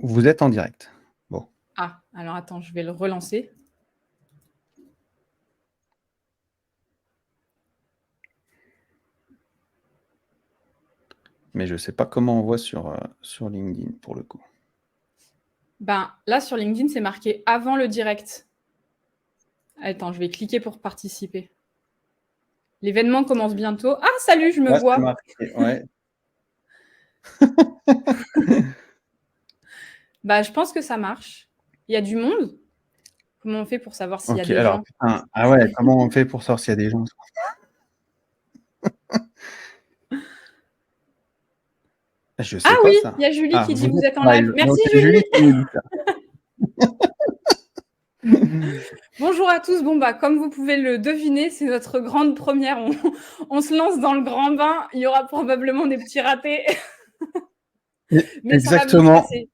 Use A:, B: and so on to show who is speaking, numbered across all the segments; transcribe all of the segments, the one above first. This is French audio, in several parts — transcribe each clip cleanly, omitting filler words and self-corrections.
A: Vous êtes en direct. Bon.
B: Ah, alors attends, je vais le relancer.
A: Mais je ne sais pas comment on voit sur LinkedIn pour le coup.
B: Ben, là, sur LinkedIn, c'est marqué avant le direct. Attends, je vais cliquer pour participer. L'événement commence bientôt. Ah, salut, je me vois.
A: C'est marqué, ouais.
B: Bah, je pense que ça marche. Il y a du monde. Comment on fait pour savoir s'il y a
A: Ok,
B: des
A: alors,
B: gens?
A: putain, ah ouais, comment on fait pour savoir s'il y a des gens? Je sais
B: Ah
A: pas
B: oui,
A: ça.
B: il y a Julie qui dit
A: Vous
B: vous
A: êtes
B: êtes en
A: en
B: live.
A: live.
B: Merci
A: Donc, c'est
B: Julie.
A: Julie qui nous dit ça.
B: Bonjour à tous. Bon, bah, comme vous pouvez le deviner, c'est notre grande première. On se lance dans le grand bain. Il y aura probablement des petits ratés. Mais ça va bien se
A: Exactement.
B: passer.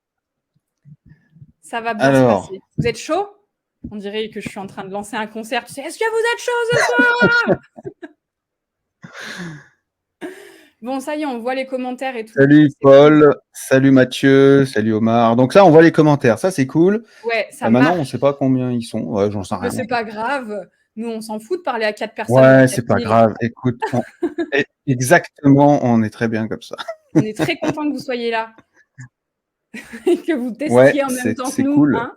B: Ça va bien se
A: Alors,
B: passer. Vous êtes chaud? On dirait que je suis en train de lancer un concert. Tu sais, est-ce que vous êtes chaud ce soir? Bon, ça y est, on voit les commentaires et tout.
A: salut
B: C'est
A: Paul,
B: cool.
A: salut Mathieu, salut Omar. Donc ça, on voit les commentaires. Ça, c'est cool.
B: Ouais, ça
A: Maintenant, on ne
B: marche.
A: sait pas combien ils sont. Ouais, j'en sais
B: Mais
A: rien.
B: c'est pas grave. Nous, on s'en fout de parler à 4 personnes devant
A: Ouais, c'est
B: 4
A: pas
B: 000.
A: grave. Écoute, exactement, on est très bien comme ça.
B: On est très content que vous soyez là et que vous
A: Ouais,
B: testiez en même temps que
A: c'est
B: nous.
A: cool.
B: Hein.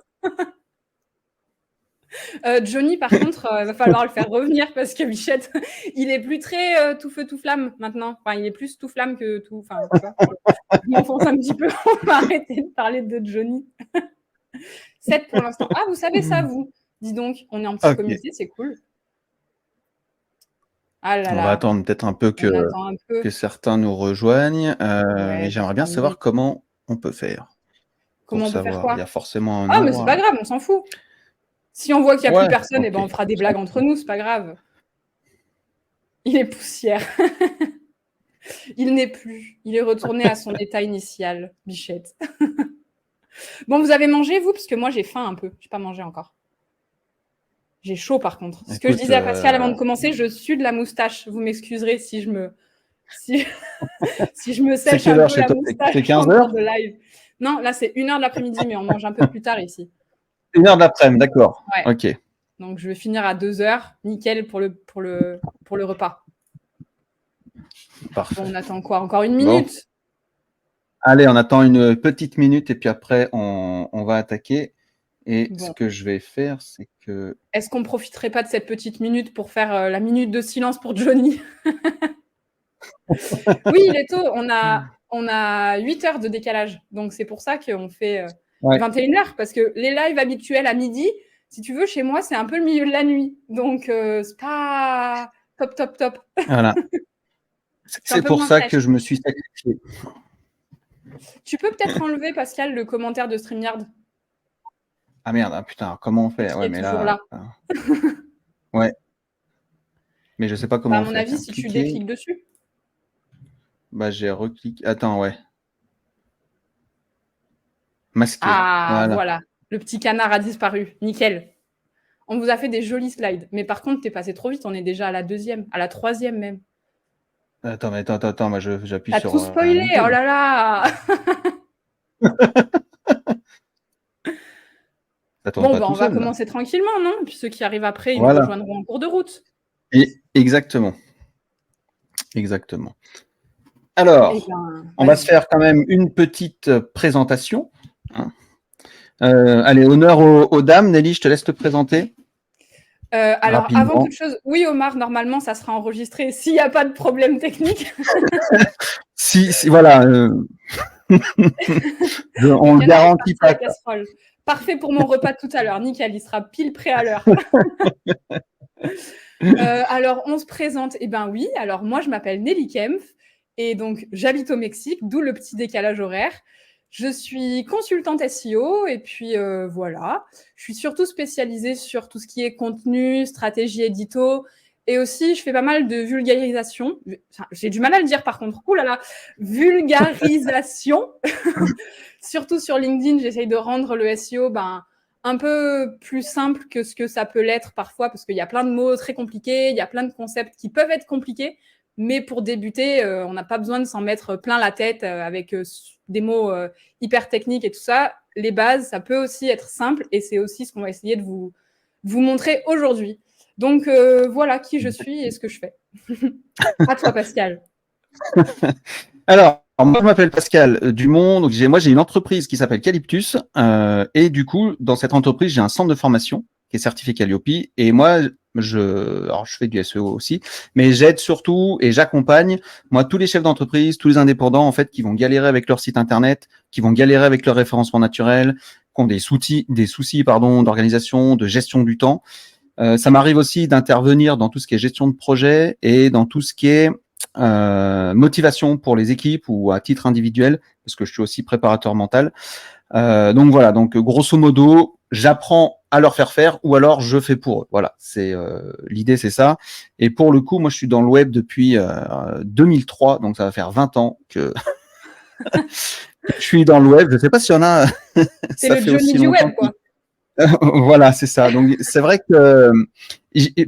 B: Johnny, par contre, il va falloir le faire revenir parce que Bichette, il est plus très tout feu, tout flamme maintenant. Enfin, il est plus tout flamme que tout. Enfin, tu vois, je m'enfonce un petit peu. On va arrêter de parler de Johnny. 7 pour l'instant. Ah, vous savez ça, vous? Dis donc, on est en petit
A: Ok.
B: comité, c'est cool. Ah là
A: On va
B: là,
A: attendre peut-être un peu
B: on attend un peu.
A: que certains nous rejoignent.
B: Ouais,
A: Mais j'aimerais bien
B: 3
A: savoir
B: minutes.
A: comment on peut faire
B: Comment
A: pour
B: on peut faire
A: savoir. Il y
B: quoi?
A: a forcément un
B: Ah, mais c'est
A: ordre.
B: pas grave, on s'en fout. Si on voit qu'il n'y a plus
A: Ouais,
B: personne, eh
A: ok.
B: ben, on fera des blagues entre nous, c'est pas grave. Il est poussière. Il n'est plus. Il est retourné à son état initial, Bichette. Bon, vous avez mangé, vous? Parce que moi, j'ai faim un peu. Je n'ai pas mangé encore. J'ai chaud, par contre. Ce que je
A: Écoute,
B: disais à Pascal avant de commencer, je sue de la moustache. Vous m'excuserez si si je me
A: c'est
B: sèche
A: quelle
B: un
A: heure
B: peu
A: chez
B: la
A: toi?
B: moustache
A: C'est 15
B: en cours
A: heures?
B: de live. Non, là, c'est 1h de l'après-midi, mais on mange un peu plus tard ici.
A: 1h de l'après-midi, d'accord.
B: Ouais.
A: Ok,
B: Donc, je vais finir à 2h. Nickel pour le repas.
A: parfait.
B: Bon, on attend quoi? Encore 1
A: Bon,
B: minute?
A: allez, on attend une petite minute et puis après, on va attaquer. Et ce
B: Bon.
A: que je vais faire, c'est que...
B: Est-ce qu'on ne profiterait pas de cette petite minute pour faire la minute de silence pour Johnny? Oui, il est tôt. On a 8 heures de décalage. Donc, c'est pour ça qu'on fait
A: Ouais,
B: 21h. Parce que les lives habituels à midi, si tu veux, chez moi, c'est un peu le milieu de la nuit. Donc, c'est pas top, top, top.
A: voilà.
B: Je suis un
A: C'est
B: peu
A: pour
B: moins
A: ça
B: fraîche.
A: que je me suis sacrifié.
B: Tu peux peut-être enlever, Pascal, le commentaire de StreamYard
A: Ah merde, ah, putain, comment on fait?
B: qui
A: Ouais,
B: est
A: mais
B: toujours
A: là...
B: là.
A: ouais, mais je sais pas
B: Bah,
A: comment
B: à
A: on
B: mon
A: fait.
B: avis,
A: Tiens,
B: si tu
A: cliquer.
B: décliques dessus.
A: Bah, j'ai recliqué. Attends, ouais. Masqué.
B: Ah,
A: Voilà.
B: voilà. Le petit canard a disparu. Nickel. On vous a fait des jolis slides. Mais par contre, t'es passé trop vite. On est déjà à la 2e, à la 3e même.
A: Attends, mais attends, moi j'appuie
B: T'as
A: sur
B: tout spoilé.
A: rien du
B: Oh
A: tout.
B: là là.
A: Ça tourne
B: Bon,
A: pas
B: bah,
A: tout
B: on va
A: seul, là.
B: commencer tranquillement, non? Puis ceux qui arrivent après, ils nous
A: Voilà.
B: rejoindront en cours de route.
A: Et exactement. Exactement.
B: Eh
A: Alors,
B: ben,
A: on va se
B: vas-y.
A: faire quand même une petite présentation. Hein. Allez, honneur aux dames. Nelly, je te laisse te présenter
B: Alors, avant
A: rapidement.
B: toute chose, oui, Omar, normalement, ça sera enregistré s'il n'y a pas de problème technique.
A: Si voilà,
B: Le
A: on le
B: canard est
A: garantit
B: parti à
A: pas
B: la
A: ça.
B: casserole. Parfait pour mon repas de tout à l'heure. Nickel, il sera pile prêt à l'heure. Alors, on se présente. Eh ben oui, alors moi, je m'appelle Nelly Kempf et donc j'habite au Mexique, d'où le petit décalage horaire. Je suis consultante SEO et puis voilà. Je suis surtout spécialisée sur tout ce qui est contenu, stratégie édito et aussi je fais pas mal de vulgarisation. Enfin, j'ai du mal à le dire par contre. Ouh là là, vulgarisation. Surtout sur LinkedIn, j'essaye de rendre le SEO un peu plus simple que ce que ça peut l'être parfois, parce qu'il y a plein de mots très compliqués, il y a plein de concepts qui peuvent être compliqués, mais pour débuter, on n'a pas besoin de s'en mettre plein la tête avec des mots hyper techniques et tout ça. les bases, ça peut aussi être simple et c'est aussi ce qu'on va essayer de vous montrer aujourd'hui. Donc, voilà qui je suis et ce que je fais. À toi, Pascal.
A: Alors, moi, je m'appelle Pascal Dumont. Donc moi, j'ai une entreprise qui s'appelle Calyptus. Et du coup, dans cette entreprise, j'ai un centre de formation qui est certifié Calliope. Et moi, alors, je fais du SEO aussi, mais j'aide surtout et j'accompagne, moi, tous les chefs d'entreprise, tous les indépendants, en fait, qui vont galérer avec leur site internet, qui vont galérer avec leur référencement naturel, qui ont des soucis, d'organisation, de gestion du temps. Ça m'arrive aussi d'intervenir dans tout ce qui est gestion de projet et dans tout ce qui est motivation pour les équipes ou à titre individuel, parce que je suis aussi préparateur mental. Donc voilà, donc grosso modo, j'apprends à leur faire ou alors je fais pour eux. Voilà, c'est l'idée, c'est ça. Et pour le coup, moi, je suis dans le web depuis 2003, donc ça va faire 20 ans que je suis dans le web. Je sais pas s'il y en a.
B: C'est le Johnny du web, quoi.
A: Voilà, c'est ça. Donc c'est vrai que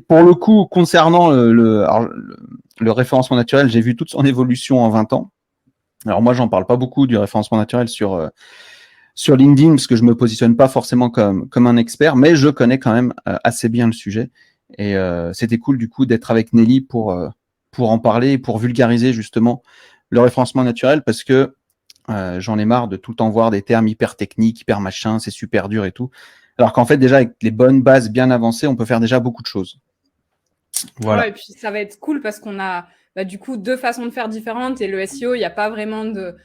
A: pour le coup, concernant le référencement naturel, j'ai vu toute son évolution en 20 ans. Alors moi, j'en parle pas beaucoup du référencement naturel sur LinkedIn parce que je me positionne pas forcément comme un expert, mais je connais quand même assez bien le sujet. Et c'était cool du coup d'être avec Nelly pour en parler, pour vulgariser justement le référencement naturel, parce que j'en ai marre de tout le temps voir des termes hyper techniques, hyper machin, c'est super dur et tout. Alors qu'en fait, déjà, avec les bonnes bases bien avancées, on peut faire déjà beaucoup de choses. Voilà.
B: Ouais, et puis ça va être cool parce qu'on a du coup 2 façons de faire différentes et le SEO, il n'y a pas vraiment de...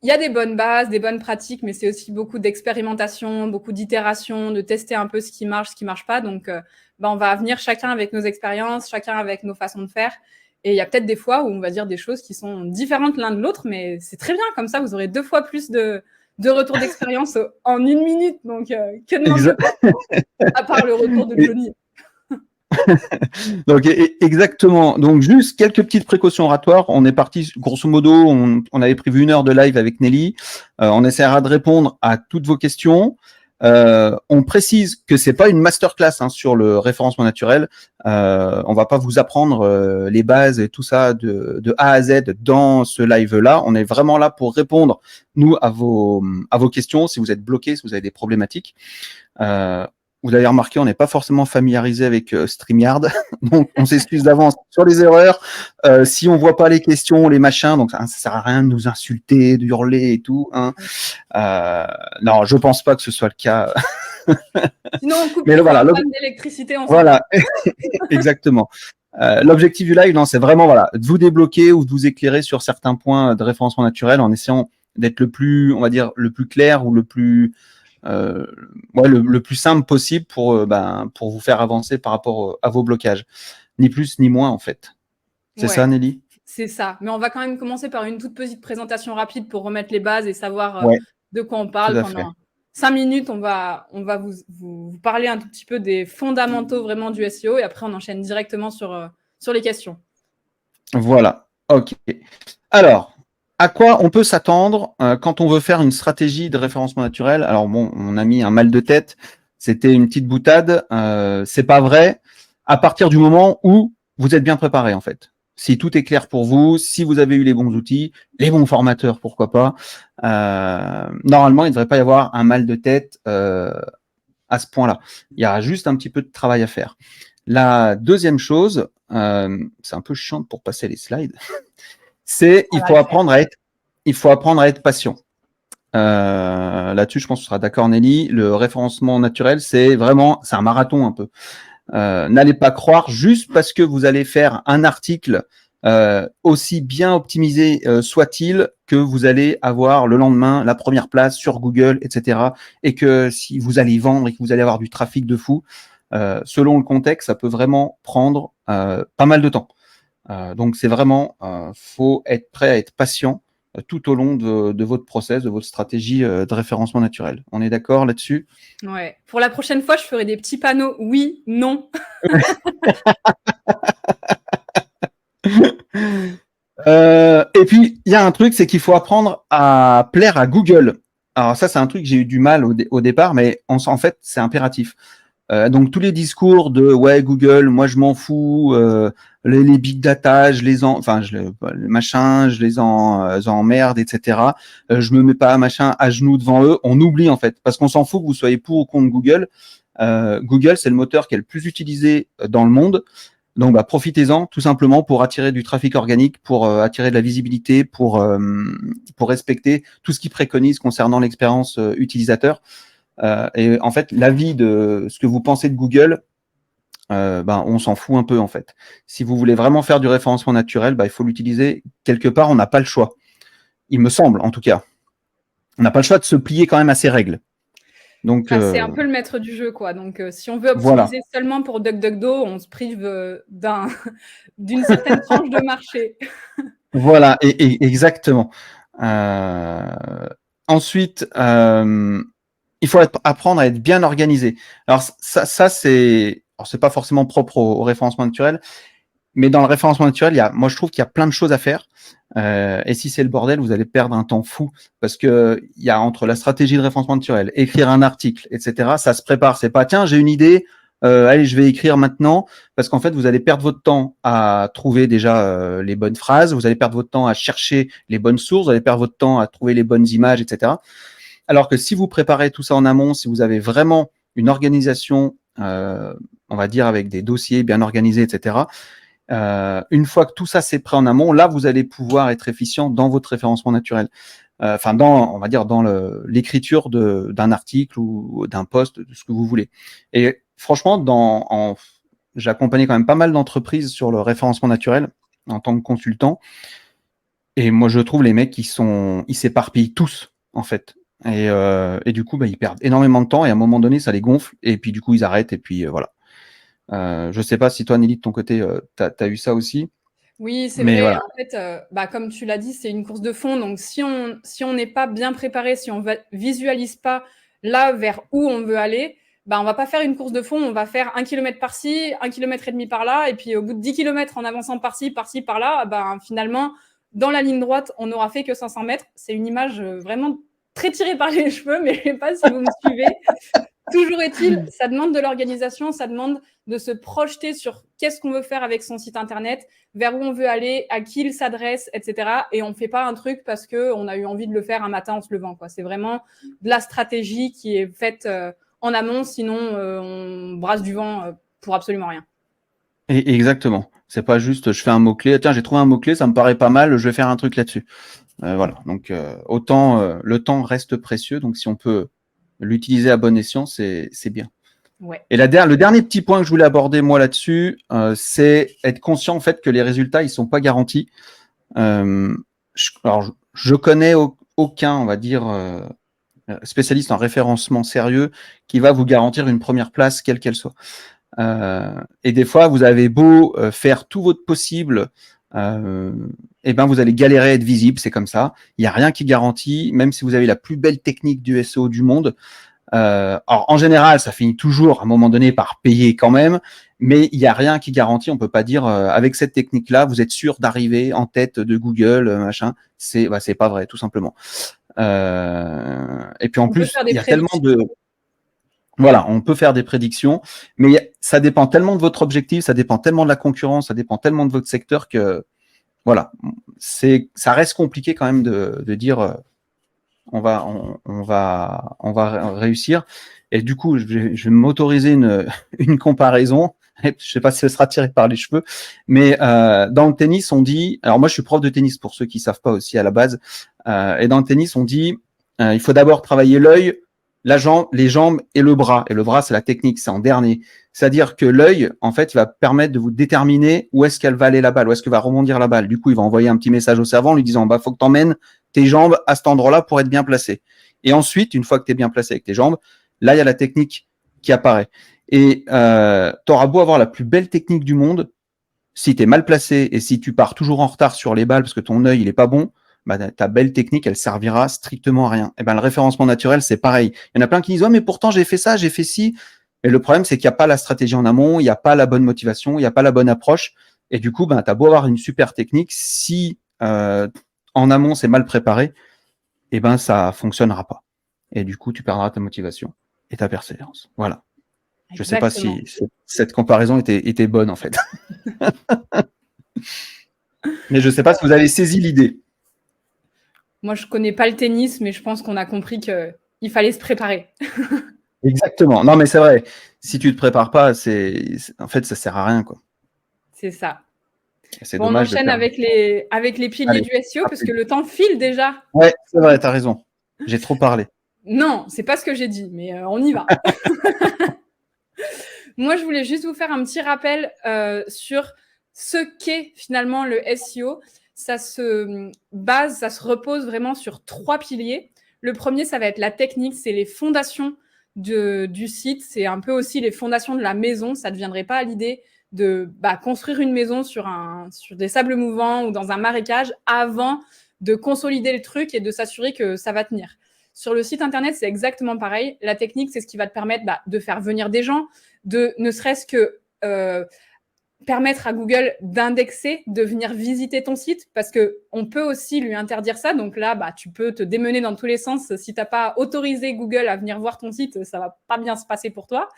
B: Il y a des bonnes bases, des bonnes pratiques, mais c'est aussi beaucoup d'expérimentation, beaucoup d'itération, de tester un peu ce qui marche pas. Donc, on va venir chacun avec nos expériences, chacun avec nos façons de faire. Et il y a peut-être des fois où on va dire des choses qui sont différentes l'un de l'autre, mais c'est très bien. Comme ça, vous aurez 2 fois plus de retours d'expérience en 1 minute. Donc, que demande à part le retour de Johnny.
A: Donc exactement. Donc juste quelques petites précautions oratoires. On est parti, grosso modo, on avait prévu 1 heure de live avec Nelly. On essaiera de répondre à toutes vos questions. On précise que c'est pas une masterclass sur le référencement naturel. On va pas vous apprendre les bases et tout ça de A à Z dans ce live-là. On est vraiment là pour répondre nous à vos questions. Si vous êtes bloqué, si vous avez des problématiques. Vous avez remarqué, on n'est pas forcément familiarisé avec StreamYard, donc on s'excuse d'avance sur les erreurs. Si on voit pas les questions, les machins, donc ça sert à rien de nous insulter, de hurler et tout. Non, je pense pas que ce soit le cas.
B: Sinon, on coupe
A: mais
B: les
A: voilà,
B: d'électricité.
A: Voilà, exactement. L'objectif du live, c'est vraiment de vous débloquer ou de vous éclairer sur certains points de référencement naturel en essayant d'être le plus, on va dire, le plus clair ou le plus le plus simple possible pour vous faire avancer par rapport à vos blocages. Ni plus ni moins, en fait. C'est ça, Nelly?
B: C'est ça. Mais on va quand même commencer par une toute petite présentation rapide pour remettre les bases et savoir de quoi on parle. Pendant 5 minutes, on va vous parler un tout petit peu des fondamentaux vraiment du SEO et après, on enchaîne directement sur les questions.
A: Voilà. OK. Alors, à quoi on peut s'attendre quand on veut faire une stratégie de référencement naturel? Alors bon, on a mis un mal de tête, c'était une petite boutade, c'est pas vrai, à partir du moment où vous êtes bien préparé en fait. Si tout est clair pour vous, si vous avez eu les bons outils, les bons formateurs, pourquoi pas, normalement, il ne devrait pas y avoir un mal de tête à ce point-là. Il y a juste un petit peu de travail à faire. La deuxième chose, c'est un peu chiant pour passer les slides, c'est il faut apprendre à être patient. Là-dessus, je pense que tu seras d'accord, Nelly. Le référencement naturel, c'est un marathon un peu. N'allez pas croire juste parce que vous allez faire un article aussi bien optimisé soit-il que vous allez avoir le lendemain la première place sur Google, etc. Et que si vous allez vendre et que vous allez avoir du trafic de fou, selon le contexte, ça peut vraiment prendre pas mal de temps. Donc c'est vraiment, faut être prêt à être patient tout au long de votre process, de votre stratégie de référencement naturel. On est d'accord là-dessus?
B: Ouais. Pour la prochaine fois, je ferai des petits panneaux oui, non.
A: Et puis il y a un truc, c'est qu'il faut apprendre à plaire à Google. Alors ça, c'est un truc que j'ai eu du mal au départ, mais en fait, c'est impératif. Donc tous les discours de ouais Google, moi je m'en fous, les big data, le machin, je les emmerde, etc. Je me mets pas machin à genoux devant eux. On oublie en fait parce qu'on s'en fout que vous soyez pour ou contre Google. Google c'est le moteur qui est le plus utilisé dans le monde. Donc profitez-en tout simplement pour attirer du trafic organique, pour attirer de la visibilité, pour respecter tout ce qu'ils préconisent concernant l'expérience utilisateur. Et en fait, l'avis de ce que vous pensez de Google, on s'en fout un peu en fait. Si vous voulez vraiment faire du référencement naturel, il faut l'utiliser quelque part. On n'a pas le choix. Il me semble, en tout cas, on n'a pas le choix de se plier quand même à ces règles. Donc,
B: c'est un peu le maître du jeu, quoi. Donc, si on veut optimiser
A: voilà.
B: seulement pour DuckDuckGo, on se prive d'une certaine tranche de marché.
A: Voilà, exactement. Ensuite, il faut apprendre à être bien organisé. Alors ça c'est pas forcément propre au référencement naturel, mais dans le référencement naturel, moi je trouve qu'il y a plein de choses à faire. Et si c'est le bordel, vous allez perdre un temps fou parce que il y a entre la stratégie de référencement naturel, écrire un article, etc. Ça se prépare. C'est pas tiens j'ai une idée, allez je vais écrire maintenant parce qu'en fait vous allez perdre votre temps à trouver déjà les bonnes phrases, vous allez perdre votre temps à chercher les bonnes sources, vous allez perdre votre temps à trouver les bonnes images, etc. Alors que si vous préparez tout ça en amont, si vous avez vraiment une organisation, on va dire avec des dossiers bien organisés, etc. Une fois que tout ça c'est prêt en amont, là vous allez pouvoir être efficient dans votre référencement naturel. Dans l'écriture d'un article ou d'un post, de ce que vous voulez. Et franchement, j'ai accompagné quand même pas mal d'entreprises sur le référencement naturel en tant que consultant. Et moi, je trouve les mecs ils s'éparpillent tous en fait. Et du coup, ils perdent énormément de temps et à un moment donné, ça les gonfle. Et puis du coup, ils arrêtent et puis voilà. Je sais pas si toi, Nelly, de ton côté, tu as eu ça aussi.
B: Oui, c'est
A: Mais
B: vrai.
A: voilà.
B: En fait, comme tu l'as dit, c'est une course de fond. Donc, si on n'est pas bien préparé, si on visualise pas là vers où on veut aller, on va pas faire une course de fond. On va faire 1 kilomètre par-ci, 1,5 km par là. Et puis, au bout de 10 kilomètres, en avançant par-ci, par-là, finalement, dans la ligne droite, on n'aura fait que 500 mètres. C'est une image vraiment très tirée par les cheveux, mais je sais pas si vous me suivez. Toujours est-il, ça demande de l'organisation, ça demande de se projeter sur qu'est-ce qu'on veut faire avec son site internet, vers où on veut aller, à qui il s'adresse, etc. Et on ne fait pas un truc parce qu'on a eu envie de le faire un matin en se levant, quoi. C'est vraiment de la stratégie qui est faite en amont, sinon on brasse du vent pour absolument rien.
A: Exactement. C'est pas juste je fais un mot-clé, tiens, j'ai trouvé un mot-clé, ça me paraît pas mal, je vais faire un truc là-dessus. Voilà. Donc autant le temps reste précieux, donc si on peut l'utiliser à bon escient, c'est bien.
B: Ouais.
A: Et le dernier petit point que je voulais aborder moi là-dessus, c'est être conscient en fait que les résultats ils sont pas garantis. Je connais aucun, on va dire, spécialiste en référencement sérieux qui va vous garantir une première place quelle qu'elle soit. Et des fois, vous avez beau faire tout votre possible, vous allez galérer à être visible, c'est comme ça. Il n'y a rien qui garantit, même si vous avez la plus belle technique du SEO du monde. Alors, en général, ça finit toujours à un moment donné par payer quand même, mais il n'y a rien qui garantit. On peut pas dire avec cette technique-là, vous êtes sûr d'arriver en tête de Google, machin. C'est pas vrai, tout simplement. Et puis en plus, il y a tellement de voilà, on peut faire des prédictions, mais ça dépend tellement de votre objectif, ça dépend tellement de la concurrence, ça dépend tellement de votre secteur que voilà, ça reste compliqué quand même de dire on va réussir. Et du coup, je vais m'autoriser une comparaison. Je sais pas si ce sera tiré par les cheveux, mais dans le tennis, on dit. Alors moi, je suis prof de tennis pour ceux qui savent pas aussi à la base. Et dans le tennis, on dit il faut d'abord travailler l'œil, la jambe, les jambes et le bras. Et le bras, c'est la technique, c'est en dernier. C'est-à-dire que l'œil, en fait, il va permettre de vous déterminer où est-ce qu'elle va aller la balle, où est-ce que va rebondir la balle. Du coup, il va envoyer un petit message au cerveau en lui disant faut que tu emmènes tes jambes à cet endroit-là pour être bien placé. Et ensuite, une fois que tu es bien placé avec tes jambes, là, il y a la technique qui apparaît. Et tu auras beau avoir la plus belle technique du monde, si tu es mal placé et si tu pars toujours en retard sur les balles parce que ton œil il est pas bon, ta belle technique, elle servira strictement à rien. Et le référencement naturel, c'est pareil. Il y en a plein qui disent mais pourtant j'ai fait ça, j'ai fait ci. Et le problème, c'est qu'il n'y a pas la stratégie en amont, il n'y a pas la bonne motivation, il n'y a pas la bonne approche. Et du coup, tu as beau avoir une super technique, si en amont c'est mal préparé, ça fonctionnera pas. Et du coup, tu perdras ta motivation et ta persévérance. Voilà. Je ne sais pas
B: Exactement.
A: si cette comparaison était bonne, en fait. Mais je ne sais pas si vous avez saisi l'idée.
B: Moi, je connais pas le tennis, mais je pense qu'on a compris qu'il fallait se préparer.
A: Exactement. Non, mais c'est vrai. Si tu ne te prépares pas, en fait, ça ne sert à rien, quoi.
B: C'est ça.
A: C'est
B: Bon, on
A: dommage de
B: enchaîne
A: perdre.
B: avec les piliers
A: Allez.
B: du SEO parce que le temps file déjà.
A: Ouais, c'est vrai, tu as raison. J'ai trop parlé.
B: Non, c'est pas ce que j'ai dit, mais on y va. Moi, je voulais juste vous faire un petit rappel sur ce qu'est finalement le SEO. Ça se base, ça se repose vraiment sur 3 piliers. Le premier, ça va être la technique, c'est les fondations du site. C'est un peu aussi les fondations de la maison. Ça ne viendrait pas à l'idée de construire une maison sur des sables mouvants ou dans un marécage avant de consolider le truc et de s'assurer que ça va tenir. Sur le site internet, c'est exactement pareil. La technique, c'est ce qui va te permettre de faire venir des gens, de ne serait-ce que permettre à Google d'indexer, de venir visiter ton site, parce qu'on peut aussi lui interdire ça. Donc là, tu peux te démener dans tous les sens. Si tu n'as pas autorisé Google à venir voir ton site, ça ne va pas bien se passer pour toi.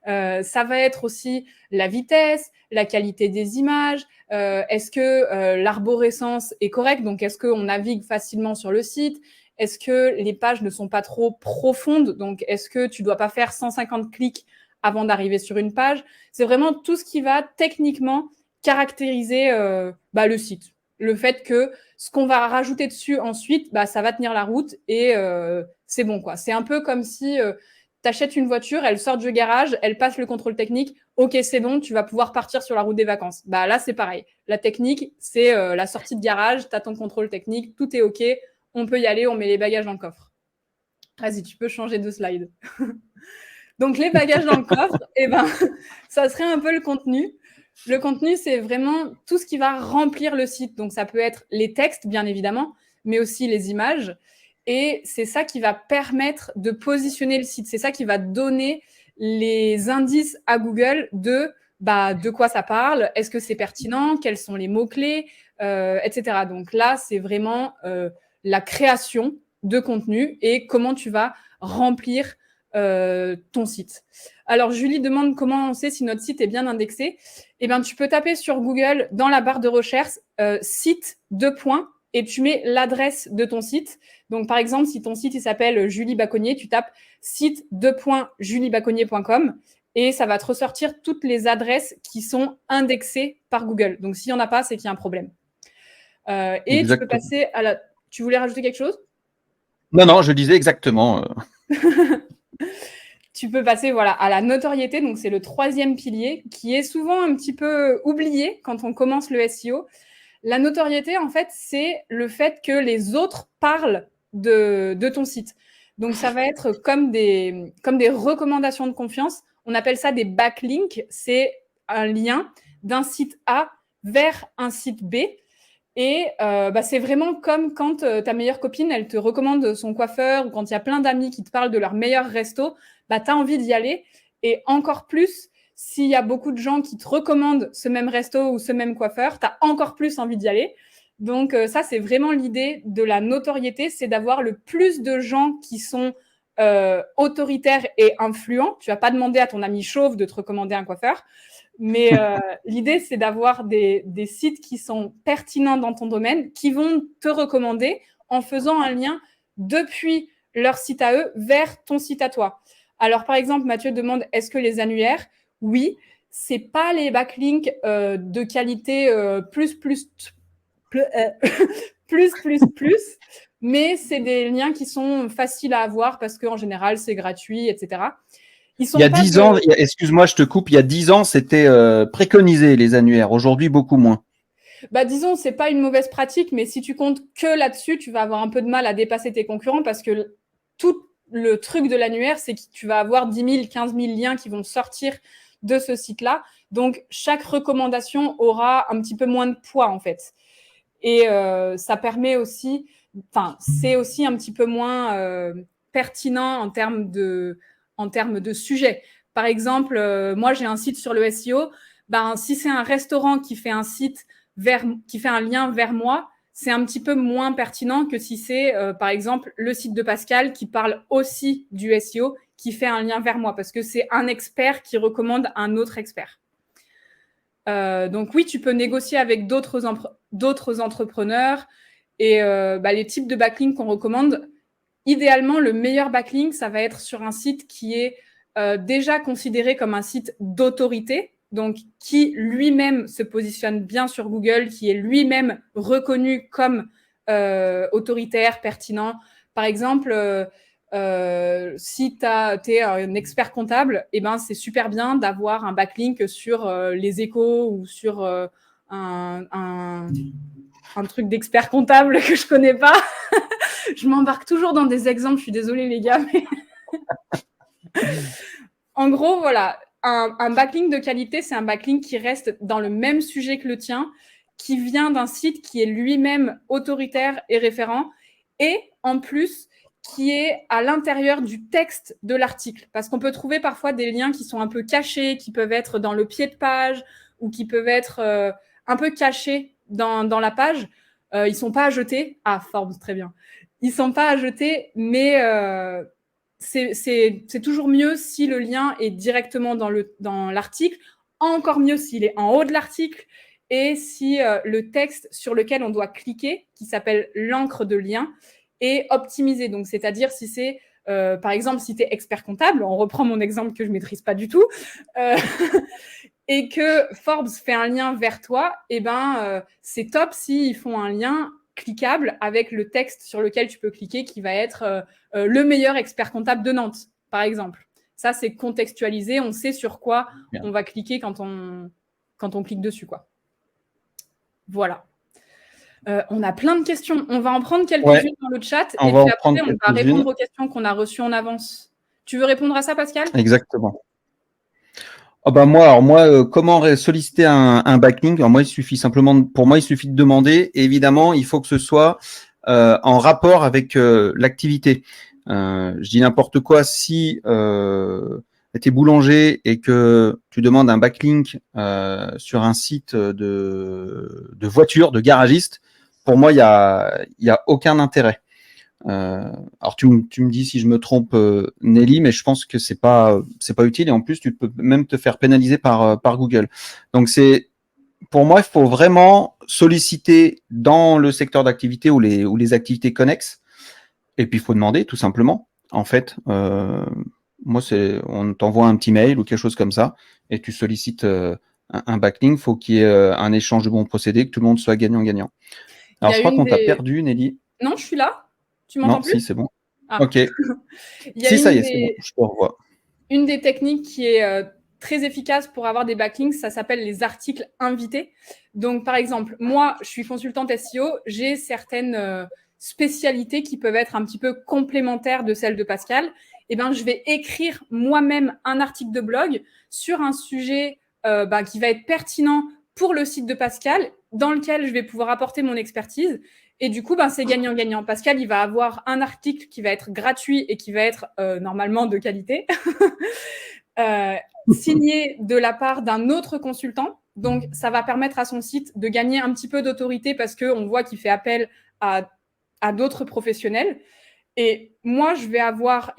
B: Ça va être aussi la vitesse, la qualité des images, est-ce que l'arborescence est correcte, donc est-ce qu'on navigue facilement sur le site, est-ce que les pages ne sont pas trop profondes, donc est-ce que tu ne dois pas faire 150 clics avant d'arriver sur une page. C'est vraiment tout ce qui va techniquement caractériser le site. Le fait que ce qu'on va rajouter dessus ensuite, ça va tenir la route et c'est bon, quoi. C'est un peu comme si tu achètes une voiture, elle sort du garage, elle passe le contrôle technique, ok, c'est bon, tu vas pouvoir partir sur la route des vacances. Là, c'est pareil. La technique, c'est la sortie de garage, tu as ton contrôle technique, tout est ok, on peut y aller, on met les bagages dans le coffre. Vas-y, tu peux changer de slide. Donc, les bagages dans le coffre, ça serait un peu le contenu. Le contenu, c'est vraiment tout ce qui va remplir le site. Donc, ça peut être les textes, bien évidemment, mais aussi les images. Et c'est ça qui va permettre de positionner le site. C'est ça qui va donner les indices à Google de quoi ça parle, est-ce que c'est pertinent, quels sont les mots-clés, etc. Donc là, c'est vraiment la création de contenu et comment tu vas remplir ton site. Alors, Julie demande comment on sait si notre site est bien indexé. Tu peux taper sur Google dans la barre de recherche site 2 points et tu mets l'adresse de ton site. Donc, par exemple, si ton site il s'appelle Julie Baconnier, tu tapes site 2 points juliebaconnier.com et ça va te ressortir toutes les adresses qui sont indexées par Google. Donc, s'il n'y en a pas, c'est qu'il y a un problème. Et tu peux passer à la... Tu voulais rajouter quelque chose ?
A: Non, je disais exactement.
B: Tu peux passer à la notoriété, donc c'est le 3e pilier, qui est souvent un petit peu oublié quand on commence le SEO. La notoriété, en fait, c'est le fait que les autres parlent de ton site. Donc, ça va être comme des recommandations de confiance. On appelle ça des backlinks. C'est un lien d'un site A vers un site B. Et c'est vraiment comme quand ta meilleure copine, elle te recommande son coiffeur ou quand il y a plein d'amis qui te parlent de leur meilleur resto, tu as envie d'y aller. Et encore plus, s'il y a beaucoup de gens qui te recommandent ce même resto ou ce même coiffeur, tu as encore plus envie d'y aller. Donc ça, c'est vraiment l'idée de la notoriété, c'est d'avoir le plus de gens qui sont autoritaires et influents. Tu vas pas demander à ton ami chauve de te recommander un coiffeur. Mais l'idée, c'est d'avoir des sites qui sont pertinents dans ton domaine, qui vont te recommander en faisant un lien depuis leur site à eux vers ton site à toi. Alors, par exemple, Mathieu demande, est-ce que les annuaires ? Oui, c'est pas les backlinks de qualité plus, mais c'est des liens qui sont faciles à avoir parce qu'en général, c'est gratuit, etc.
A: Il y a 10 ans, excuse-moi, je te coupe, il y a 10 ans, c'était préconisé les annuaires. Aujourd'hui, beaucoup moins.
B: Disons, c'est pas une mauvaise pratique, mais si tu comptes que là-dessus, tu vas avoir un peu de mal à dépasser tes concurrents parce que tout le truc de l'annuaire, c'est que tu vas avoir 10 000, 15 000 liens qui vont sortir de ce site-là. Donc, chaque recommandation aura un petit peu moins de poids, en fait. Et ça permet aussi, c'est aussi un petit peu moins pertinent en termes de sujet. Par exemple, moi, j'ai un site sur le SEO. Si c'est un restaurant qui fait un lien vers moi, c'est un petit peu moins pertinent que si c'est, par exemple, le site de Pascal qui parle aussi du SEO, qui fait un lien vers moi, parce que c'est un expert qui recommande un autre expert. Donc oui, tu peux négocier avec d'autres entrepreneurs. Et les types de backlink qu'on recommande, idéalement, le meilleur backlink, ça va être sur un site qui est déjà considéré comme un site d'autorité, donc qui lui-même se positionne bien sur Google, qui est lui-même reconnu comme autoritaire, pertinent. Par exemple, si tu es un expert comptable, c'est super bien d'avoir un backlink sur les Échos ou sur un truc d'expert comptable que je connais pas. Je m'embarque toujours dans des exemples, je suis désolée les gars. Mais... en gros, voilà, un backlink de qualité, c'est un backlink qui reste dans le même sujet que le tien, qui vient d'un site qui est lui-même autoritaire et référent, et en plus, qui est à l'intérieur du texte de l'article. Parce qu'on peut trouver parfois des liens qui sont un peu cachés, qui peuvent être dans le pied de page, ou qui peuvent être un peu cachés dans la page. Ils ne sont pas à jeter. Ah, Forbes, très bien. Ils ne sont pas à jeter, mais c'est toujours mieux si le lien est directement dans l'article, encore mieux s'il est en haut de l'article, et si le texte sur lequel on doit cliquer, qui s'appelle l'encre de lien, est optimisé. Donc, c'est-à-dire si c'est, par exemple, si tu es expert comptable, on reprend mon exemple que je ne maîtrise pas du tout, et que Forbes fait un lien vers toi, c'est top s'ils font un lien cliquable avec le texte sur lequel tu peux cliquer qui va être le meilleur expert comptable de Nantes, par exemple. Ça, c'est contextualisé, on sait sur quoi on va cliquer quand on clique dessus, quoi. Voilà. On a plein de questions. On va en prendre quelques-unes dans le chat et puis après, on va répondre aux questions qu'on a reçues en avance. Tu veux répondre à ça, Pascal ?
A: Exactement. Moi, comment solliciter un backlink ? Alors moi, il suffit de demander. Et évidemment, il faut que ce soit en rapport avec l'activité. Je dis n'importe quoi. Si tu es boulanger et que tu demandes un backlink sur un site de voiture, de garagiste, pour moi, il y a aucun intérêt. Alors tu me dis si je me trompe, Nelly, mais je pense que c'est pas utile et en plus tu peux même te faire pénaliser par Google. Donc pour moi, il faut vraiment solliciter dans le secteur d'activité ou les activités connexes. Et puis il faut demander tout simplement. En fait, moi on t'envoie un petit mail ou quelque chose comme ça et tu sollicites un backlink. Faut qu'il y ait un échange de bons procédés, que tout le monde soit gagnant-gagnant. Alors je crois qu'on t'a perdu, Nelly.
B: Non, je suis là. Tu m'entends plus ?
A: Si, c'est bon. Ah. Ok.
B: Si,
A: ça y est, c'est bon, je te revois.
B: Une des techniques qui est très efficace pour avoir des backlinks, ça s'appelle les articles invités. Donc, par exemple, moi, je suis consultante SEO, j'ai certaines spécialités qui peuvent être un petit peu complémentaires de celles de Pascal. Je vais écrire moi-même un article de blog sur un sujet qui va être pertinent pour le site de Pascal, dans lequel je vais pouvoir apporter mon expertise. Et du coup, c'est gagnant-gagnant. Pascal, il va avoir un article qui va être gratuit et qui va être normalement de qualité, signé de la part d'un autre consultant. Donc, ça va permettre à son site de gagner un petit peu d'autorité parce qu'on voit qu'il fait appel à d'autres professionnels. Et moi, je vais avoir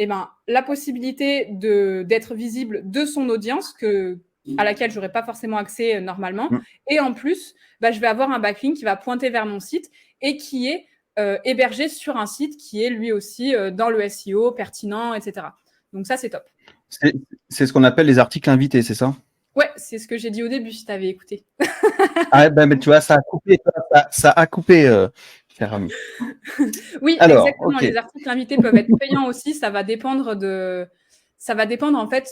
B: la possibilité d'être visible de son audience à laquelle je n'aurais pas forcément accès normalement. Et en plus, je vais avoir un backlink qui va pointer vers mon site et qui est hébergé sur un site qui est lui aussi dans le SEO, pertinent, etc. Donc ça, c'est top.
A: C'est ce qu'on appelle les articles invités, c'est ça ?
B: Ouais, c'est ce que j'ai dit au début, si tu avais écouté.
A: Mais tu vois, ça a coupé, cher ami.
B: Oui, alors, exactement. Okay. Les articles invités peuvent être payants aussi. Ça va dépendre en fait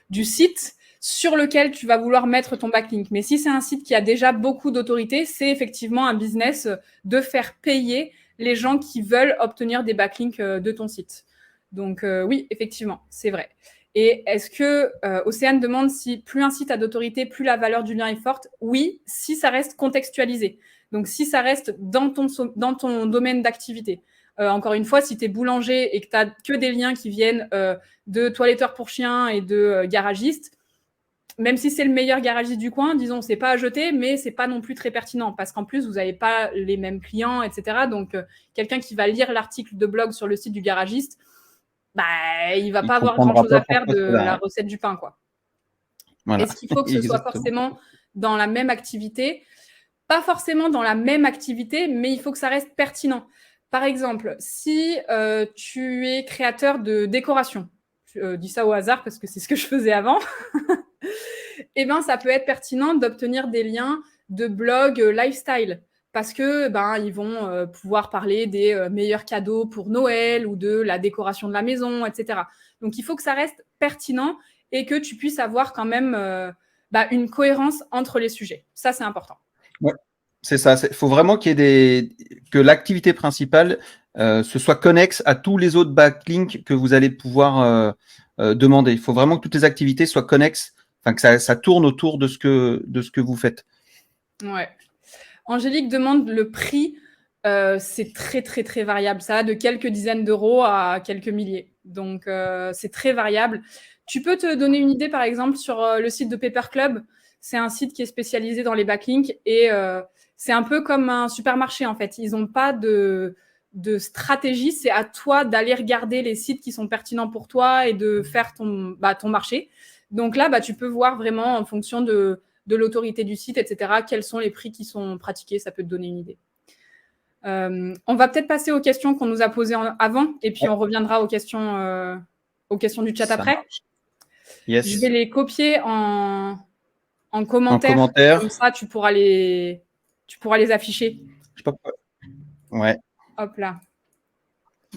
B: du site sur lequel tu vas vouloir mettre ton backlink. Mais si c'est un site qui a déjà beaucoup d'autorité, c'est effectivement un business de faire payer les gens qui veulent obtenir des backlinks de ton site. Donc oui, effectivement, c'est vrai. Et est-ce que Océane demande si plus un site a d'autorité, plus la valeur du lien est forte ? Oui, si ça reste contextualisé. Donc, si ça reste dans ton domaine d'activité. Encore une fois, si tu es boulanger et que tu n'as que des liens qui viennent de toiletteurs pour chiens et de garagistes, même si c'est le meilleur garagiste du coin, disons, c'est pas à jeter, mais c'est pas non plus très pertinent parce qu'en plus, vous n'avez pas les mêmes clients, etc. Donc, quelqu'un qui va lire l'article de blog sur le site du garagiste, bah, il va pas avoir grand-chose à faire de la recette du pain, quoi.
A: Voilà.
B: Est-ce qu'il faut que ce soit forcément dans la même activité? Pas forcément dans la même activité, mais il faut que ça reste pertinent. Par exemple, si tu es créateur de décoration, je dis ça au hasard parce que c'est ce que je faisais avant, eh ben, ça peut être pertinent d'obtenir des liens de blog lifestyle parce que ils vont pouvoir parler des meilleurs cadeaux pour Noël ou de la décoration de la maison, etc. Donc, il faut que ça reste pertinent et que tu puisses avoir quand même une cohérence entre les sujets. Ça, c'est important.
A: Ouais, c'est ça. Il faut vraiment qu'il y ait que l'activité principale ce soit connexe à tous les autres backlinks que vous allez pouvoir demander. Il faut vraiment que toutes les activités soient connexes, enfin que ça tourne autour de ce que vous faites.
B: Ouais. Angélique demande le prix. C'est très, très, très variable. Ça va de quelques dizaines d'euros à quelques milliers. Donc, c'est très variable. Tu peux te donner une idée, par exemple, sur le site de Paper Club. C'est un site qui est spécialisé dans les backlinks et c'est un peu comme un supermarché, en fait. Ils n'ont pas de stratégie. C'est à toi d'aller regarder les sites qui sont pertinents pour toi et de faire ton marché. Donc là, tu peux voir vraiment en fonction de l'autorité du site, etc., quels sont les prix qui sont pratiqués. Ça peut te donner une idée. On va peut-être passer aux questions qu'on nous a posées avant et puis on reviendra aux questions du chat après.
A: Yes.
B: Je vais les copier en commentaire. Comme ça, tu pourras les afficher.
A: Je sais pas pourquoi. Ouais.
B: Hop là.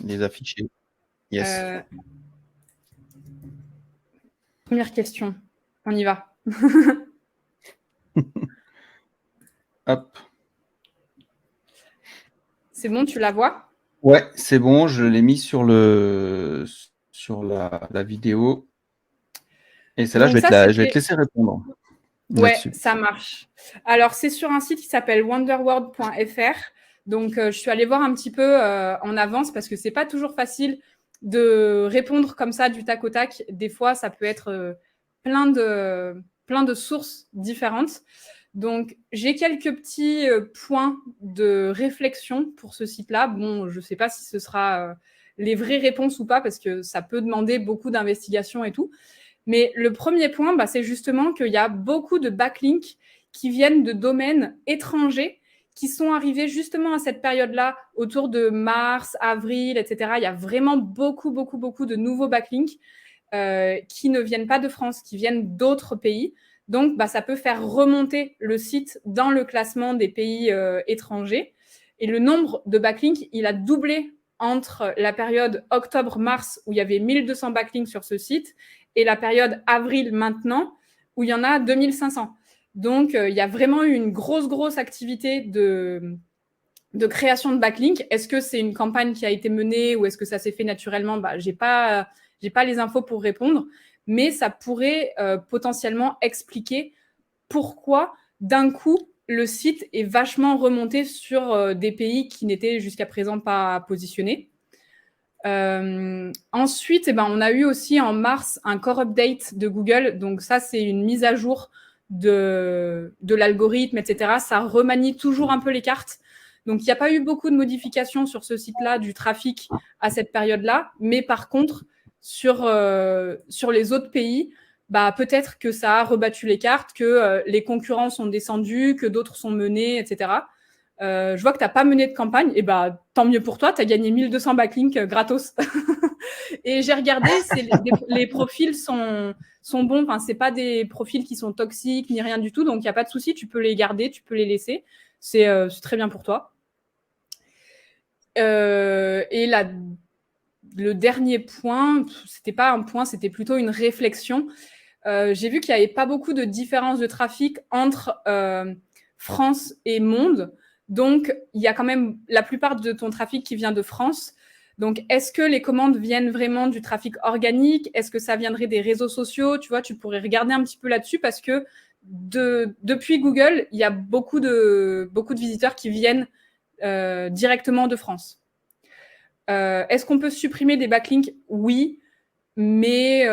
A: Les afficher. Yes.
B: Première question. On y va.
A: Hop.
B: C'est bon, tu la vois?
A: Ouais, c'est bon, je l'ai mis sur la vidéo. Et celle-là, je vais te laisser répondre.
B: Ouais, ça marche. Alors, c'est sur un site qui s'appelle wonderworld.fr. Donc, je suis allée voir un petit peu en avance parce que c'est pas toujours facile de répondre comme ça du tac au tac. Des fois, ça peut être plein de sources différentes. Donc, j'ai quelques petits points de réflexion pour ce site-là. Bon, je ne sais pas si ce sera les vraies réponses ou pas parce que ça peut demander beaucoup d'investigation et tout. Mais le premier point, c'est justement qu'il y a beaucoup de backlinks qui viennent de domaines étrangers qui sont arrivés justement à cette période-là, autour de mars, avril, etc. Il y a vraiment beaucoup, beaucoup, beaucoup de nouveaux backlinks qui ne viennent pas de France, qui viennent d'autres pays. Donc, ça peut faire remonter le site dans le classement des pays étrangers. Et le nombre de backlinks, il a doublé entre la période octobre-mars, où il y avait 1200 backlinks sur ce site, et la période avril maintenant, où il y en a 2500. Donc, il y a vraiment eu une grosse activité de création de backlinks. Est-ce que c'est une campagne qui a été menée ou est-ce que ça s'est fait naturellement? J'ai pas les infos pour répondre, mais ça pourrait potentiellement expliquer pourquoi, d'un coup, le site est vachement remonté sur des pays qui n'étaient jusqu'à présent pas positionnés. Ensuite, on a eu aussi en mars un core update de Google. Donc ça, c'est une mise à jour de l'algorithme, etc. Ça remanie toujours un peu les cartes. Donc, il n'y a pas eu beaucoup de modifications sur ce site-là, du trafic à cette période-là. Mais par contre, sur les autres pays, peut-être que ça a rebattu les cartes, que les concurrents sont descendus, que d'autres sont menés, etc. Je vois que tu n'as pas mené de campagne, et tant mieux pour toi, tu as gagné 1200 backlinks gratos. Et j'ai regardé, les profils sont bons, enfin, ce n'est pas des profils qui sont toxiques ni rien du tout, donc il n'y a pas de souci, tu peux les garder, tu peux les laisser, c'est très bien pour toi. Et le dernier point, c'était pas un point, c'était plutôt une réflexion. J'ai vu qu'il n'y avait pas beaucoup de différence de trafic entre France et monde. Donc, il y a quand même la plupart de ton trafic qui vient de France. Donc, est-ce que les commandes viennent vraiment du trafic organique? Est-ce que ça viendrait des réseaux sociaux? Tu vois, tu pourrais regarder un petit peu là-dessus parce que depuis Google, il y a beaucoup de visiteurs qui viennent directement de France. Est-ce qu'on peut supprimer des backlinks? Oui. Mais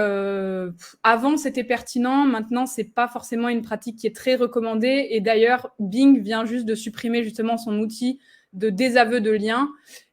B: avant, c'était pertinent. Maintenant, c'est pas forcément une pratique qui est très recommandée. Et d'ailleurs, Bing vient juste de supprimer justement son outil de désaveu de lien.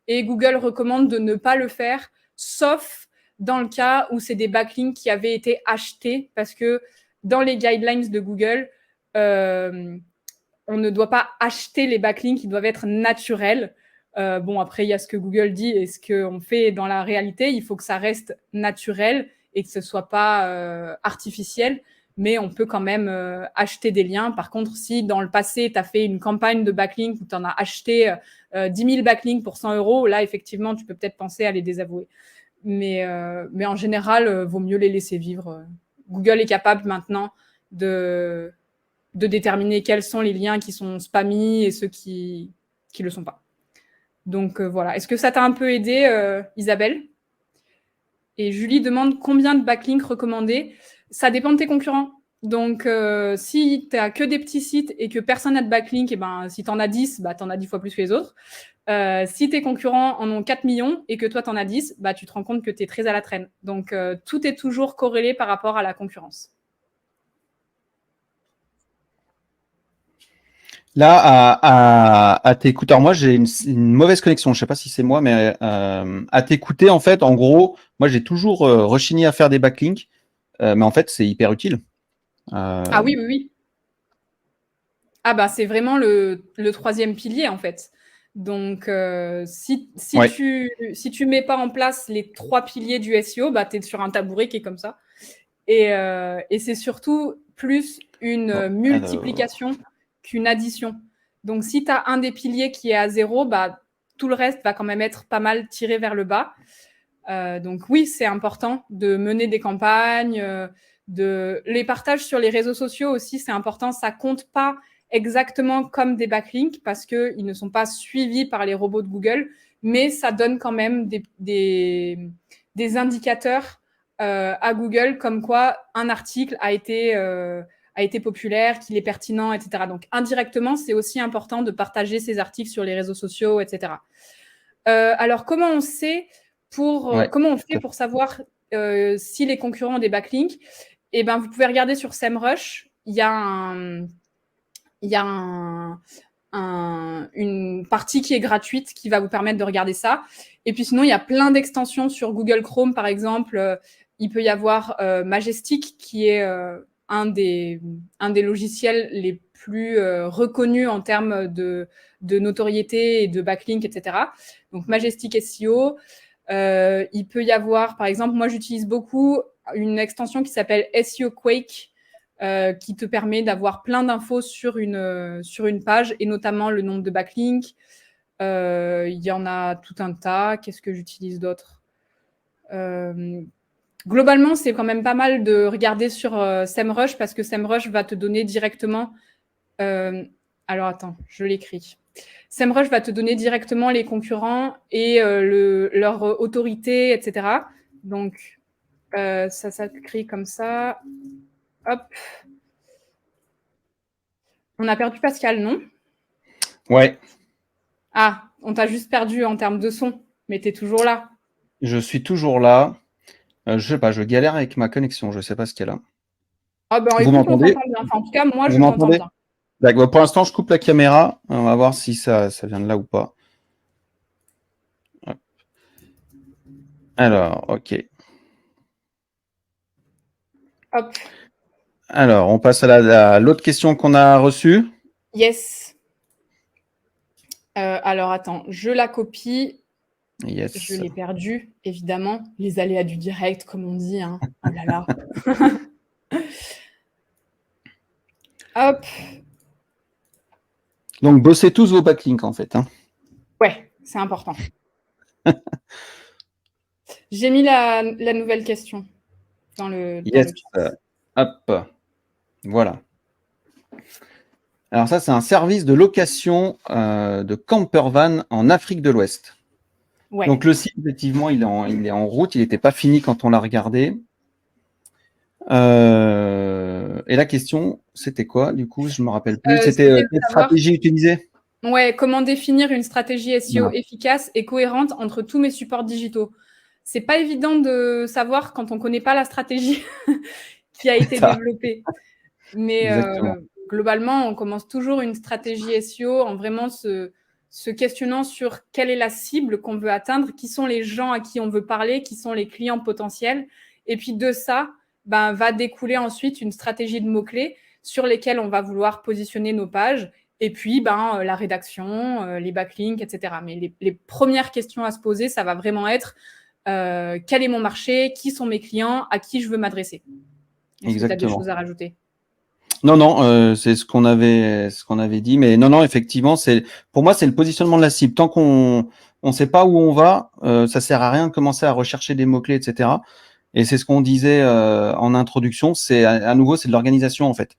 B: Et Google recommande de ne pas le faire, sauf dans le cas où c'est des backlinks qui avaient été achetés, parce que dans les guidelines de Google, on ne doit pas acheter les backlinks, ils doivent être naturels. Bon, après, il y a ce que Google dit et ce qu'on fait dans la réalité. Il faut que ça reste naturel et que ce ne soit pas artificiel, mais on peut quand même acheter des liens. Par contre, si dans le passé, tu as fait une campagne de backlinks où tu en as acheté 10 000 backlinks pour 100 €, là, effectivement, tu peux peut-être penser à les désavouer. Mais en général, vaut mieux les laisser vivre. Google est capable maintenant de déterminer quels sont les liens qui sont spammy et ceux qui ne le sont pas. Donc voilà. Est-ce que ça t'a un peu aidé, Isabelle? Et Julie demande combien de backlinks recommandés. Ça dépend de tes concurrents. Donc si tu n'as que des petits sites et que personne n'a de backlink, et ben, si tu en as 10, bah, tu en as 10 fois plus que les autres. Si tes concurrents en ont 4 millions et que toi, tu en as 10, bah, tu te rends compte que tu es très à la traîne. Donc tout est toujours corrélé par rapport à la concurrence.
A: Là, à t'écouter, alors moi j'ai une mauvaise connexion, je sais pas si c'est moi, mais à t'écouter, en fait, en gros, moi j'ai toujours rechigné à faire des backlinks, mais en fait c'est hyper utile.
B: Ah oui, oui, oui. Ah bah c'est vraiment le troisième pilier en fait. Donc si
A: Ouais.
B: tu mets pas en place les 3 piliers du SEO, bah tu es sur un tabouret qui est comme ça. Et c'est surtout plus une
A: Bon,
B: multiplication qu'une addition. Donc si tu as un des piliers qui est à 0, bah tout le reste va quand même être pas mal tiré vers le bas. Donc oui, c'est important de mener des campagnes, les partages sur les réseaux sociaux aussi, c'est important. Ça compte pas exactement comme des backlinks parce qu'ils ne sont pas suivis par les robots de Google, mais ça donne quand même des indicateurs à Google comme quoi un article a été populaire, qu'il est pertinent, etc. Donc indirectement, c'est aussi important de partager ces articles sur les réseaux sociaux, etc. Alors comment on sait comment on fait pour savoir si les concurrents ont des backlinks? Eh ben, vous pouvez regarder sur SEMrush. Il y a une partie qui est gratuite qui va vous permettre de regarder ça. Et puis sinon, il y a plein d'extensions sur Google Chrome, par exemple. Il peut y avoir Majestic, qui est un des logiciels les plus reconnus en termes de notoriété et de backlink, etc. Donc Majestic SEO. Il peut y avoir, par exemple, moi j'utilise beaucoup une extension qui s'appelle SEO Quake, qui te permet d'avoir plein d'infos sur une page, et notamment le nombre de backlinks. Il y en a tout un tas. Qu'est-ce que j'utilise d'autre? Globalement, c'est quand même pas mal de regarder sur SEMrush, parce que SEMrush va te donner directement... alors attends, je l'écris. SEMrush va te donner directement les concurrents et leur autorité, etc. Donc, ça s'écrit comme ça. Hop. On a perdu Pascal, non?
A: Ouais.
B: Ah, on t'a juste perdu en termes de son, mais t'es toujours là.
A: Je suis toujours là. Je sais pas, je galère avec ma connexion, je sais pas ce qu'elle a.
B: Ah ben
A: Vous
B: écoute, on
A: m'entendez?
B: t'entend bien. Enfin, en tout cas, moi,
A: Vous
B: je t'entends
A: m'entendez?
B: bien.
A: D'accord. Pour l'instant, je coupe la caméra. On va voir si ça vient de là ou pas. Alors, ok.
B: Hop.
A: Alors, on passe à l'autre question qu'on a reçue.
B: Yes. Alors, attends, je la copie.
A: Yes.
B: Je l'ai perdue, évidemment. Les aléas du direct, comme on dit. Hein. Oh là là. Hop.
A: Donc, bossez tous vos backlinks, en fait. Hein.
B: Ouais, c'est important. J'ai mis la nouvelle question dans le chat.
A: Hop. Voilà. Alors ça, c'est un service de location de campervan en Afrique de l'Ouest.
B: Ouais.
A: Donc le site, effectivement, il est en route. Il n'était pas fini quand on l'a regardé. Et la question, c'était quoi? Du coup, je ne me rappelle plus. C'était quelle stratégie utiliser?
B: Ouais, comment définir une stratégie SEO efficace et cohérente entre tous mes supports digitaux? c'est pas évident de savoir quand on connaît pas la stratégie qui a été
A: Ça,
B: développée. Mais
A: exactement.
B: globalement, on commence toujours une stratégie SEO en vraiment se questionnant sur quelle est la cible qu'on veut atteindre, qui sont les gens à qui on veut parler, qui sont les clients potentiels. Et puis de ça, va découler ensuite une stratégie de mots-clés sur lesquels on va vouloir positionner nos pages. Et puis, la rédaction, les backlinks, etc. Mais les premières questions à se poser, ça va vraiment être quel est mon marché, qui sont mes clients, à qui je veux m'adresser. Est-ce que tu as des
A: Exactement.
B: choses à rajouter?
A: Non, non, c'est ce qu'on avait dit, mais non, effectivement, pour moi, c'est le positionnement de la cible. Tant qu'on ne sait pas où on va, ça sert à rien de commencer à rechercher des mots-clés, etc. Et c'est ce qu'on disait en introduction, c'est à nouveau, c'est de l'organisation en fait.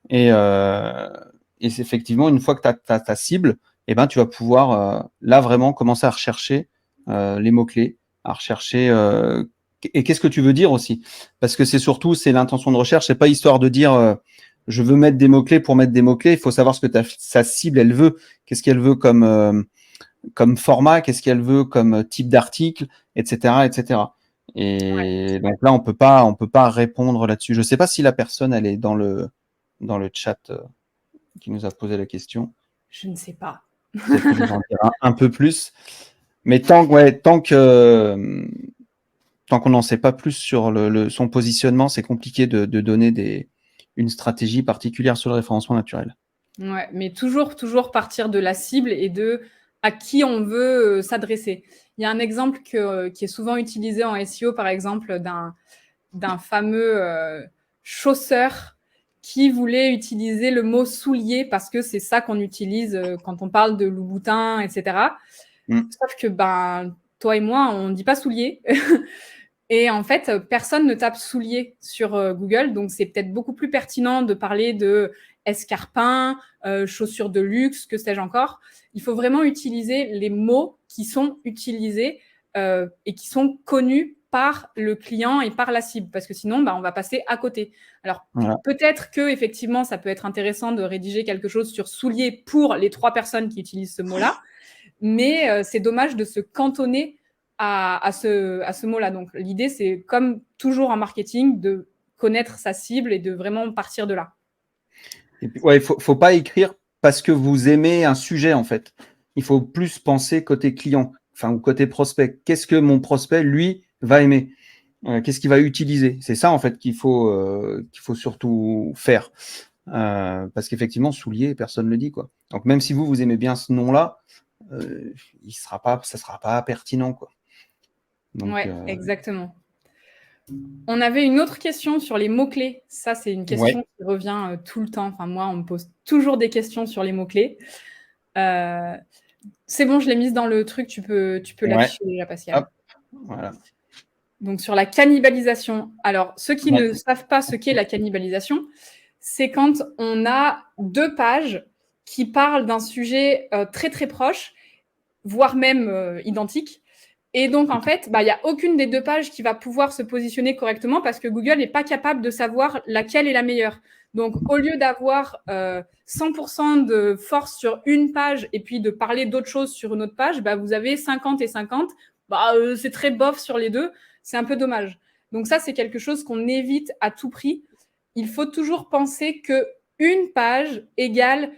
A: Et c'est effectivement, une fois que tu as ta cible, eh ben, tu vas pouvoir là vraiment commencer à rechercher les mots-clés, à rechercher et qu'est-ce que tu veux dire aussi. Parce que c'est l'intention de recherche, c'est pas histoire de dire je veux mettre des mots-clés pour mettre des mots-clés, il faut savoir ce que sa cible, elle veut. Qu'est-ce qu'elle veut comme format, qu'est-ce qu'elle veut comme type d'article, etc., etc. Et donc là, on peut pas répondre là-dessus. Je sais pas si la personne, elle est dans le chat qui nous a posé la question.
B: Je ne sais pas.
A: Peut-être qu'elle nous en dira un peu plus. Mais tant qu'on n'en sait pas plus sur son positionnement, c'est compliqué de donner une stratégie particulière sur le référencement naturel.
B: Ouais, mais toujours partir de la cible et de à qui on veut s'adresser. Il y a un exemple qui est souvent utilisé en SEO, par exemple, d'un fameux chausseur qui voulait utiliser le mot soulier parce que c'est ça qu'on utilise quand on parle de Louboutin, etc. Sauf que toi et moi, on ne dit pas soulier. Et en fait, personne ne tape soulier sur Google, donc c'est peut-être beaucoup plus pertinent de parler de escarpins, chaussures de luxe, que sais-je encore. Il faut vraiment utiliser les mots qui sont utilisés et qui sont connus par le client et par la cible, parce que sinon, on va passer à côté. Alors,
A: Voilà.
B: peut-être que effectivement, ça peut être intéressant de rédiger quelque chose sur soulier pour les 3 personnes qui utilisent ce mot-là, mais c'est dommage de se cantonner à ce mot-là. Donc, l'idée, c'est comme toujours en marketing, de connaître sa cible et de vraiment partir de là.
A: Et puis, ouais, faut pas écrire parce que vous aimez un sujet, en fait. Il faut plus penser côté client, enfin, ou côté prospect. Qu'est-ce que mon prospect, lui, va aimer? Qu'est-ce qu'il va utiliser? C'est ça, en fait, qu'il faut surtout faire. Parce qu'effectivement, soulier, personne ne le dit, quoi. Donc, même si vous aimez bien ce nom-là, ça sera pas pertinent, quoi. Donc,
B: Ouais, exactement. On avait une autre question sur les mots-clés. Ça, c'est une question
A: ouais.
B: qui revient tout le temps. Enfin, moi, on me pose toujours des questions sur les mots-clés. C'est bon, je l'ai mise dans le truc. Tu peux
A: Ouais.
B: l'afficher déjà, Pascal.
A: Hop. Voilà.
B: Donc, sur la cannibalisation. Alors, ceux qui
A: Ouais.
B: ne savent pas ce qu'est la cannibalisation, c'est quand on a 2 pages qui parlent d'un sujet très, très proche, voire même identique. Et donc, en fait, il n'y a aucune des 2 pages qui va pouvoir se positionner correctement parce que Google n'est pas capable de savoir laquelle est la meilleure. Donc, au lieu d'avoir 100% de force sur une page et puis de parler d'autre chose sur une autre page, vous avez 50 et 50. C'est très bof sur les deux. C'est un peu dommage. Donc ça, c'est quelque chose qu'on évite à tout prix. Il faut toujours penser qu'une page égale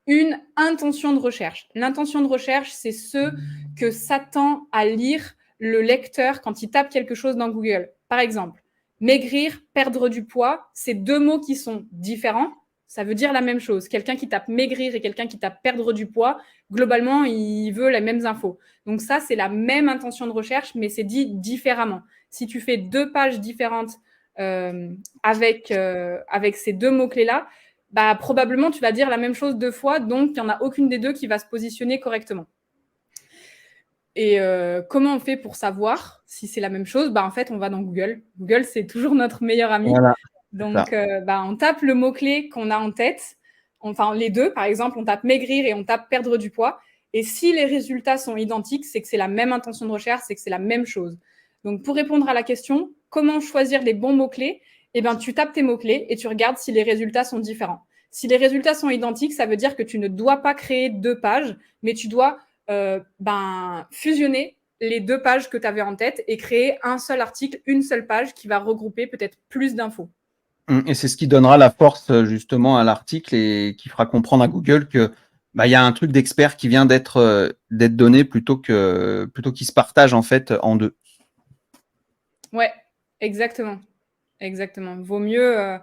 B: une intention de recherche. L'intention de recherche, c'est ce que s'attend à lire le lecteur quand il tape quelque chose dans Google. Par exemple, maigrir, perdre du poids, c'est 2 mots qui sont différents. Ça veut dire la même chose. Quelqu'un qui tape maigrir et quelqu'un qui tape perdre du poids, globalement, il veut les mêmes infos. Donc ça, c'est la même intention de recherche, mais c'est dit différemment. Si tu fais 2 pages différentes avec ces 2 mots-clés-là, probablement tu vas dire la même chose 2 fois, donc il n'y en a aucune des 2 qui va se positionner correctement. Et comment on fait pour savoir si c'est la même chose? En fait, on va dans Google. Google, c'est toujours notre meilleur ami.
A: Voilà.
B: Donc, on tape le mot-clé qu'on a en tête. Enfin, les 2, par exemple, on tape maigrir et on tape perdre du poids. Et si les résultats sont identiques, c'est que c'est la même intention de recherche, c'est que c'est la même chose. Donc, pour répondre à la question, comment choisir les bons mots-clés? Tu tapes tes mots-clés et tu regardes si les résultats sont différents. Si les résultats sont identiques, ça veut dire que tu ne dois pas créer 2 pages, mais tu dois fusionner les 2 pages que tu avais en tête et créer un seul article, une seule page qui va regrouper peut-être plus d'infos.
A: Et c'est ce qui donnera la force justement à l'article et qui fera comprendre à Google que il y a un truc d'expert qui vient d'être donné plutôt qu'il se partage en fait en deux.
B: Ouais, exactement. Exactement. Vaut mieux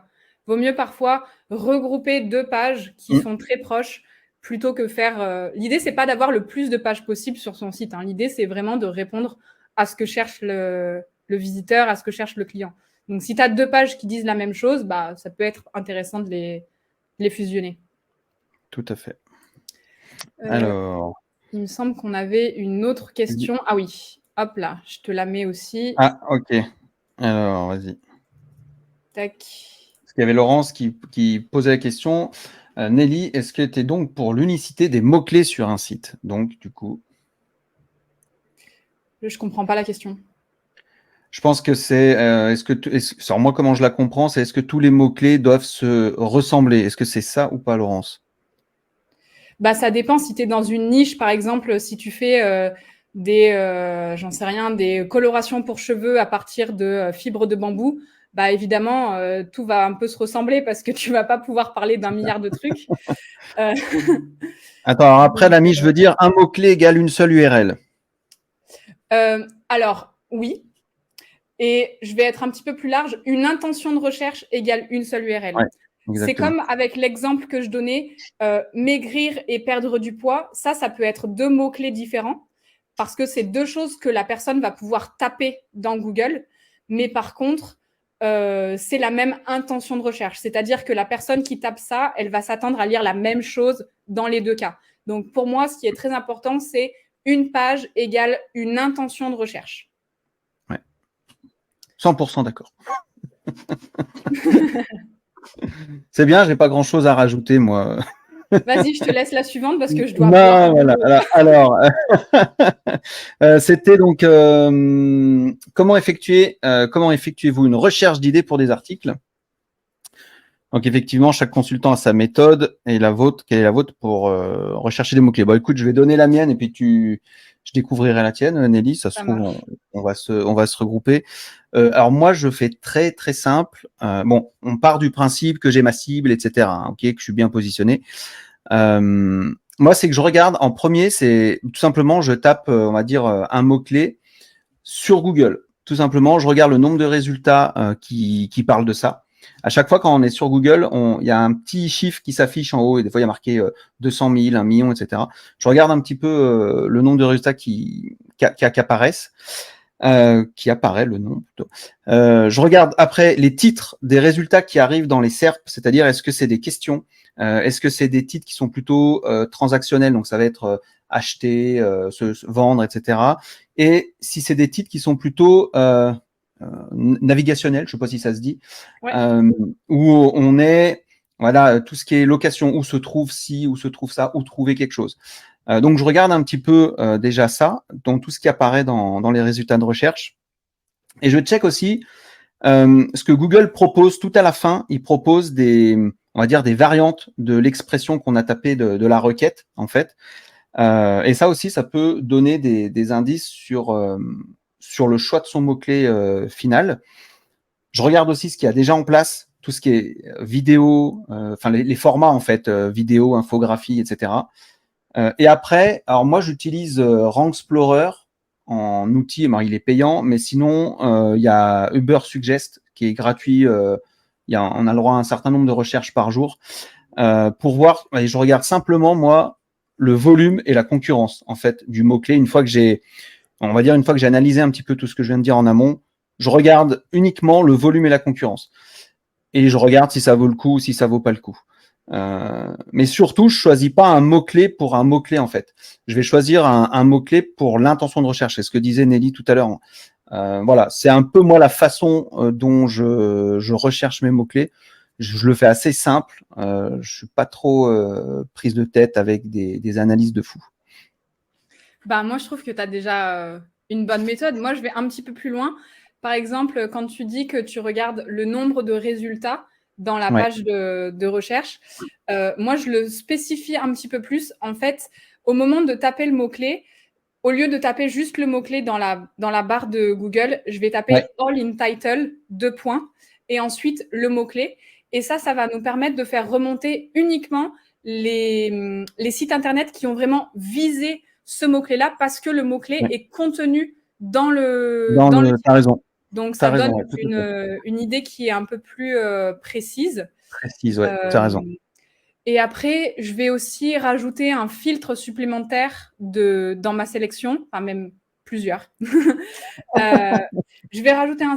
B: parfois regrouper 2 pages qui sont très proches plutôt que faire. L'idée, c'est pas d'avoir le plus de pages possible sur son site, hein. L'idée, c'est vraiment de répondre à ce que cherche le visiteur, à ce que cherche le client. Donc, si tu as 2 pages qui disent la même chose, ça peut être intéressant de les fusionner.
A: Tout à fait. Alors.
B: Il me semble qu'on avait une autre question. Ah oui, hop là, je te la mets aussi.
A: Ah, ok. Alors, vas-y.
B: Tac.
A: Parce qu'il y avait Laurence qui posait la question. Nelly, est-ce que tu es donc pour l'unicité des mots-clés sur un site? Donc, du coup.
B: Je comprends pas la question.
A: Je pense que c'est. Alors moi, comment je la comprends, c'est est-ce que tous les mots-clés doivent se ressembler? Est-ce que c'est ça ou pas, Laurence?
B: Ça dépend si tu es dans une niche, par exemple, si tu fais j'en sais rien, des colorations pour cheveux à partir de fibres de bambou, évidemment, tout va un peu se ressembler parce que tu vas pas pouvoir parler d'un milliard de trucs.
A: Attends, alors après, l'ami, je veux dire un mot-clé égale une seule URL.
B: Alors, oui. Et je vais être un petit peu plus large. Une intention de recherche égale une seule URL.
A: Ouais,
B: c'est comme avec l'exemple que je donnais, maigrir et perdre du poids. Ça peut être 2 mots-clés différents parce que c'est 2 choses que la personne va pouvoir taper dans Google. Mais par contre, c'est la même intention de recherche. C'est-à-dire que la personne qui tape ça, elle va s'attendre à lire la même chose dans les 2 cas. Donc, pour moi, ce qui est très important, c'est une page égale une intention de recherche.
A: Ouais. 100% d'accord. C'est bien, j'ai pas grand-chose à rajouter, moi.
B: Vas-y, je te laisse la suivante parce que je dois
A: boire. Voilà. Alors, c'était donc comment effectuez-vous une recherche d'idées pour des articles? Donc effectivement, chaque consultant a sa méthode et la vôtre. Quelle est la vôtre pour rechercher des mots-clés? Bon, écoute, je vais donner la mienne et puis je découvrirai la tienne, Nelly. Ça se trouve, on va se regrouper. Alors moi, je fais très très simple. On part du principe que j'ai ma cible, etc. Ok, que je suis bien positionné. Moi, c'est que je regarde en premier, c'est tout simplement, je tape, on va dire, un mot-clé sur Google. Tout simplement, je regarde le nombre de résultats qui parlent de ça. À chaque fois, quand on est sur Google, il y a un petit chiffre qui s'affiche en haut et des fois, il y a marqué 200 000, 1 million, etc. Je regarde un petit peu le nombre de résultats qui apparaissent. Qui apparaît le nom plutôt. Je regarde après les titres des résultats qui arrivent dans les SERP, c'est-à-dire est-ce que c'est des questions, est-ce que c'est des titres qui sont plutôt transactionnels, donc ça va être acheter, se vendre, etc. Et si c'est des titres qui sont plutôt navigationnels, je ne sais pas si ça se dit,
B: ouais.
A: Où on est, voilà, tout ce qui est location, où se trouve ci, où se trouve ça, où trouver quelque chose. Donc, je regarde un petit peu déjà ça, donc tout ce qui apparaît dans les résultats de recherche. Et je check aussi ce que Google propose tout à la fin. Il propose on va dire, des variantes de l'expression qu'on a tapée de la requête, en fait. Et ça aussi, ça peut donner des indices sur le choix de son mot-clé final. Je regarde aussi ce qu'il y a déjà en place, tout ce qui est vidéo, enfin les formats, en fait, vidéo, infographie, etc. Et après, alors moi, j'utilise Rank-Explorer en outil. Il est payant, mais sinon, il y a Uber Suggest qui est gratuit. On a le droit à un certain nombre de recherches par jour pour voir. Et je regarde simplement, moi, le volume et la concurrence, en fait, du mot-clé. Une fois que j'ai analysé un petit peu tout ce que je viens de dire en amont, je regarde uniquement le volume et la concurrence. Et je regarde si ça vaut le coup ou si ça vaut pas le coup. Mais surtout, je choisis pas un mot-clé pour un mot-clé, en fait. Je vais choisir un mot-clé pour l'intention de recherche. C'est ce que disait Nelly tout à l'heure. Voilà, c'est un peu moi la façon dont je recherche mes mots-clés. Je le fais assez simple. Je suis pas trop prise de tête avec des analyses de fou.
B: Moi, je trouve que tu as déjà une bonne méthode. Moi, je vais un petit peu plus loin. Par exemple, quand tu dis que tu regardes le nombre de résultats dans la page de recherche, moi, je le spécifie un petit peu plus. En fait, au moment de taper le mot-clé, au lieu de taper juste le mot-clé dans la barre de Google, je vais taper all in title, 2 points, et ensuite le mot-clé. Et ça va nous permettre de faire remonter uniquement les sites internet qui ont vraiment visé ce mot-clé-là parce que le mot-clé est contenu dans le
A: T'as raison.
B: Donc, ça donne une idée qui est un peu plus précise.
A: Précise, ouais, t'as raison.
B: Et après, je vais aussi rajouter un filtre supplémentaire dans ma sélection, enfin même plusieurs. Je vais rajouter un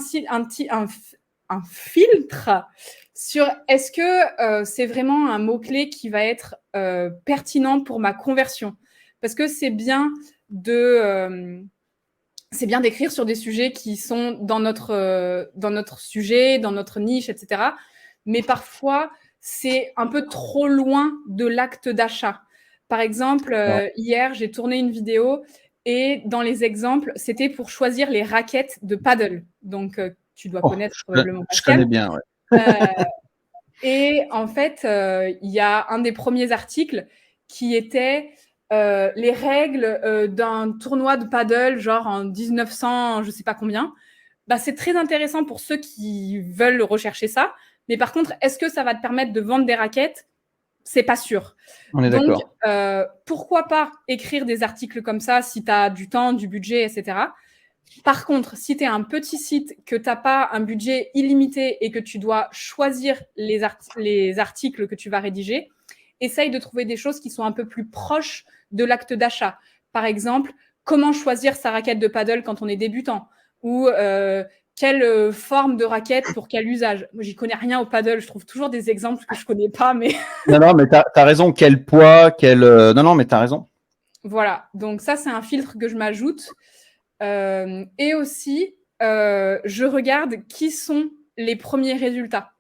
B: filtre sur est-ce que c'est vraiment un mot-clé qui va être pertinent pour ma conversion. Parce que c'est bien d'écrire sur des sujets qui sont dans notre sujet, dans notre niche, etc. Mais parfois, c'est un peu trop loin de l'acte d'achat. Par exemple, hier, j'ai tourné une vidéo et dans les exemples, c'était pour choisir les raquettes de paddle. Donc, tu dois connaître probablement Pascal.
A: Je connais bien, ouais.
B: Et en fait, il y a un des premiers articles qui était les règles d'un tournoi de paddle, genre en 1900, je sais pas combien. Bah, c'est très intéressant pour ceux qui veulent rechercher ça. Mais par contre, est-ce que ça va te permettre de vendre des raquettes? C'est pas sûr.
A: On est
B: Donc,
A: d'accord.
B: pourquoi pas écrire des articles comme ça si tu as du temps, du budget, etc. Par contre, si tu es un petit site, que tu n'as pas un budget illimité et que tu dois choisir les articles que tu vas rédiger, essaye de trouver des choses qui sont un peu plus proches de l'acte d'achat. Par exemple, comment choisir sa raquette de paddle quand on est débutant? Ou quelle forme de raquette pour quel usage? Moi, j'y connais rien au paddle. Je trouve toujours des exemples que je connais pas, mais...
A: Non, mais tu as raison. Quel poids, Non, mais tu as raison.
B: Voilà. Donc ça, c'est un filtre que je m'ajoute. Et aussi, je regarde qui sont les premiers résultats.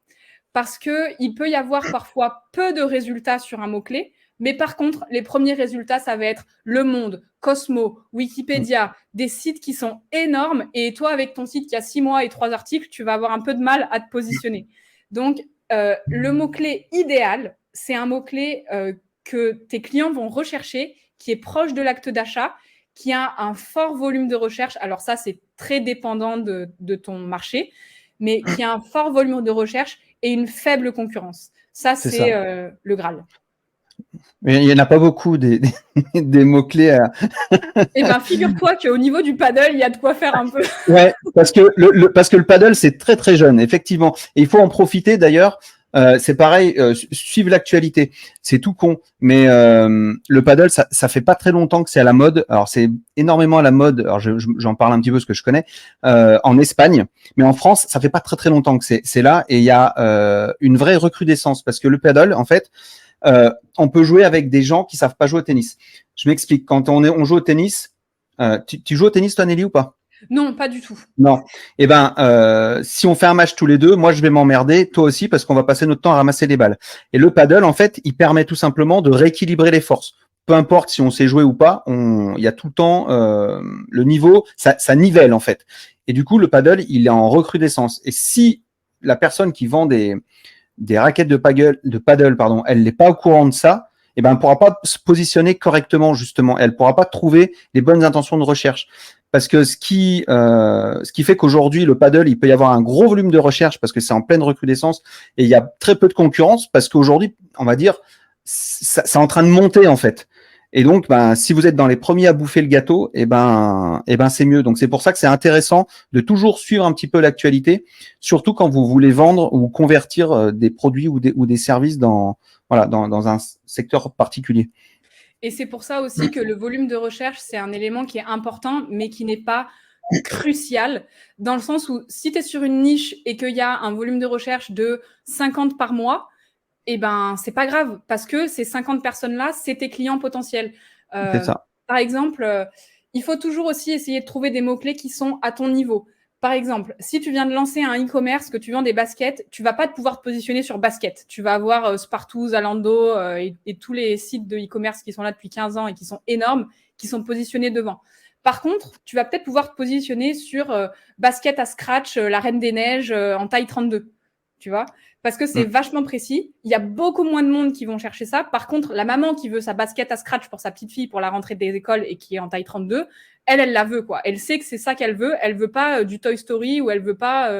B: Parce qu'il peut y avoir parfois peu de résultats sur un mot-clé, mais par contre, les premiers résultats, ça va être Le Monde, Cosmo, Wikipédia, des sites qui sont énormes. Et toi, avec ton site qui a 6 mois et 3 articles, tu vas avoir un peu de mal à te positionner. Donc, le mot-clé idéal, c'est un mot-clé que tes clients vont rechercher, qui est proche de l'acte d'achat, qui a un fort volume de recherche. Alors ça, c'est très dépendant de ton marché, mais qui a un fort volume de recherche et une faible concurrence. Ça, c'est le Graal.
A: Mais il n'y en a pas beaucoup des mots-clés.
B: Eh bien, figure-toi qu'au niveau du paddle, il y a de quoi faire un peu.
A: Ouais, parce que le paddle, c'est très, très jeune, effectivement. Et il faut en profiter, d'ailleurs. C'est pareil, suivre l'actualité. C'est tout con. Mais le paddle, ça fait pas très longtemps que c'est à la mode. Alors, c'est énormément à la mode. Alors, j'en parle un petit peu, ce que je connais, en Espagne. Mais en France, ça fait pas très, très longtemps que c'est là. Et il y a une vraie recrudescence. Parce que le paddle, en fait, on peut jouer avec des gens qui savent pas jouer au tennis. Je m'explique. Quand on joue au tennis, tu joues au tennis, toi, Nelly, ou pas?
B: Non, pas du tout.
A: Non. Eh ben, si on fait un match tous les deux, moi je vais m'emmerder, toi aussi, parce qu'on va passer notre temps à ramasser les balles. Et le paddle, en fait, il permet tout simplement de rééquilibrer les forces. Peu importe si on sait jouer ou pas, il y a tout le temps le niveau, ça nivelle en fait. Et du coup, le paddle, il est en recrudescence. Et si la personne qui vend des raquettes de paddle, pardon, elle n'est pas au courant de ça, eh ben, elle ne pourra pas se positionner correctement, justement. Elle ne pourra pas trouver les bonnes intentions de recherche. Parce que ce qui fait qu'aujourd'hui, le paddle, il peut y avoir un gros volume de recherche parce que c'est en pleine recrudescence et il y a très peu de concurrence parce qu'aujourd'hui, on va dire, c'est en train de monter, en fait. Et donc, si vous êtes dans les premiers à bouffer le gâteau, c'est mieux. Donc, c'est pour ça que c'est intéressant de toujours suivre un petit peu l'actualité, surtout quand vous voulez vendre ou convertir des produits ou des services dans un secteur particulier.
B: Et c'est pour ça aussi que le volume de recherche, c'est un élément qui est important, mais qui n'est pas crucial, dans le sens où si tu es sur une niche et qu'il y a un volume de recherche de 50 par mois, eh ben, c'est pas grave, parce que ces 50 personnes-là, c'est tes clients potentiels.
A: C'est ça.
B: Par exemple, il faut toujours aussi essayer de trouver des mots-clés qui sont à ton niveau. Par exemple, si tu viens de lancer un e-commerce, que tu vends des baskets, tu vas pas pouvoir te positionner sur basket. Tu vas avoir Spartoo, Zalando et tous les sites de e-commerce qui sont là depuis 15 ans et qui sont énormes, qui sont positionnés devant. Par contre, tu vas peut-être pouvoir te positionner sur basket à scratch, la Reine des Neiges en taille 32. tu vois, parce que c'est vachement précis. Il y a beaucoup moins de monde qui vont chercher ça. Par contre, la maman qui veut sa basket à scratch pour sa petite fille pour la rentrée des écoles et qui est en taille 32, elle la veut, quoi. Elle sait que c'est ça qu'elle veut. Elle veut pas du Toy Story ou elle veut pas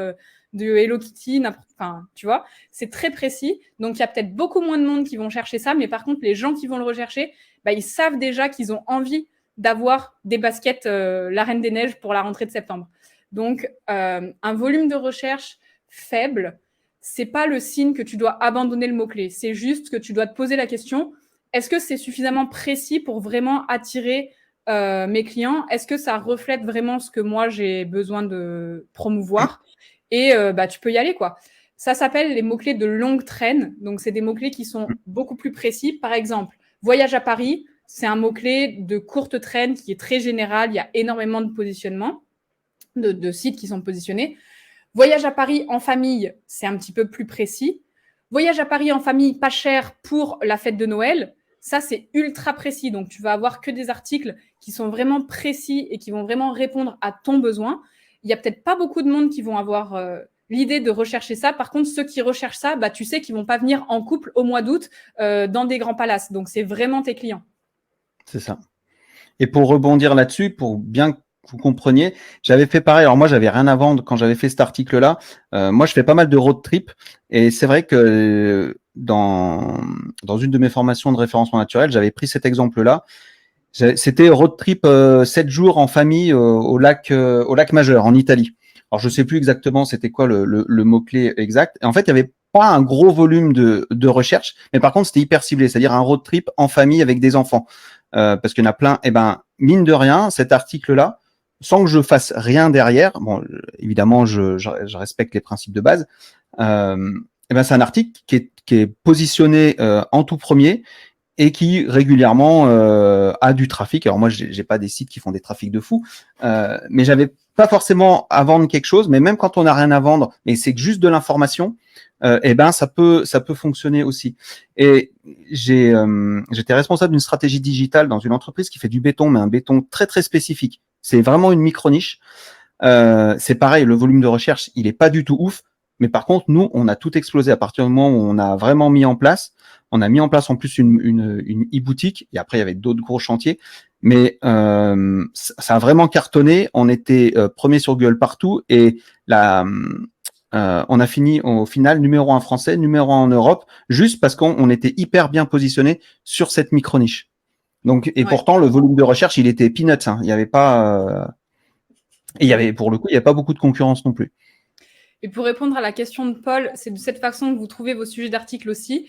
B: de Hello Kitty, enfin, tu vois. C'est très précis. Donc, il y a peut-être beaucoup moins de monde qui vont chercher ça. Mais par contre, les gens qui vont le rechercher, bah, ils savent déjà qu'ils ont envie d'avoir des baskets La Reine des Neiges pour la rentrée de septembre. Donc, un volume de recherche faible, c'est pas le signe que tu dois abandonner le mot-clé. C'est juste que tu dois te poser la question, est-ce que c'est suffisamment précis pour vraiment attirer mes clients? Est-ce que ça reflète vraiment ce que moi, j'ai besoin de promouvoir? Et bah, tu peux y aller, quoi. Ça s'appelle les mots-clés de longue traîne. Donc, c'est des mots-clés qui sont beaucoup plus précis. Par exemple, voyage à Paris, c'est un mot-clé de courte traîne qui est très général. Il y a énormément de positionnements, de sites qui sont positionnés. Voyage à Paris en famille, c'est un petit peu plus précis. Voyage à Paris en famille, pas cher pour la fête de Noël, ça, c'est ultra précis. Donc, tu vas avoir que des articles qui sont vraiment précis et qui vont vraiment répondre à ton besoin. Il n'y a peut-être pas beaucoup de monde qui vont avoir l'idée de rechercher ça. Par contre, ceux qui recherchent ça, bah, tu sais qu'ils ne vont pas venir en couple au mois d'août dans des grands palaces. Donc, c'est vraiment tes clients.
A: C'est ça. Et pour rebondir là-dessus, pour bien que vous compreniez, j'avais fait pareil. Alors moi, j'avais rien à vendre quand j'avais fait cet article-là. Moi, je fais pas mal de road trip et c'est vrai que dans une de mes formations de référencement naturel, j'avais pris cet exemple-là. C'était road trip 7 jours en famille au lac Majeur en Italie. Alors je sais plus exactement c'était quoi le mot-clé exact. Et en fait, il y avait pas un gros volume de recherche, mais par contre, c'était hyper ciblé, c'est-à-dire un road trip en famille avec des enfants. Parce qu'il y en a plein. Et ben, mine de rien, cet article-là, sans que je fasse rien derrière, bon, évidemment, je respecte les principes de base. Et ben, c'est un article qui est positionné en tout premier et qui régulièrement a du trafic. Alors moi, j'ai pas des sites qui font des trafics de fou, mais j'avais pas forcément à vendre quelque chose. Mais même quand on n'a rien à vendre, mais c'est juste de l'information, et ben ça peut fonctionner aussi. Et j'étais responsable d'une stratégie digitale dans une entreprise qui fait du béton, mais un béton très très spécifique. C'est vraiment une micro niche. C'est pareil, le volume de recherche, il est pas du tout ouf. Mais par contre, nous, on a tout explosé à partir du moment où on a vraiment mis en place. On a mis en place en plus une e-boutique. Et après, il y avait d'autres gros chantiers. Mais ça a vraiment cartonné. On était premier sur Google partout. Et on a fini au final numéro 1 français, numéro 1 en Europe, juste parce qu'on était hyper bien positionné sur cette micro-niche. Donc, et pourtant, le volume de recherche, il était peanuts. Hein. Il n'y avait pas... Et il y avait, pour le coup, il n'y a pas beaucoup de concurrence non plus.
B: Et pour répondre à la question de Paul, c'est de cette façon que vous trouvez vos sujets d'articles aussi.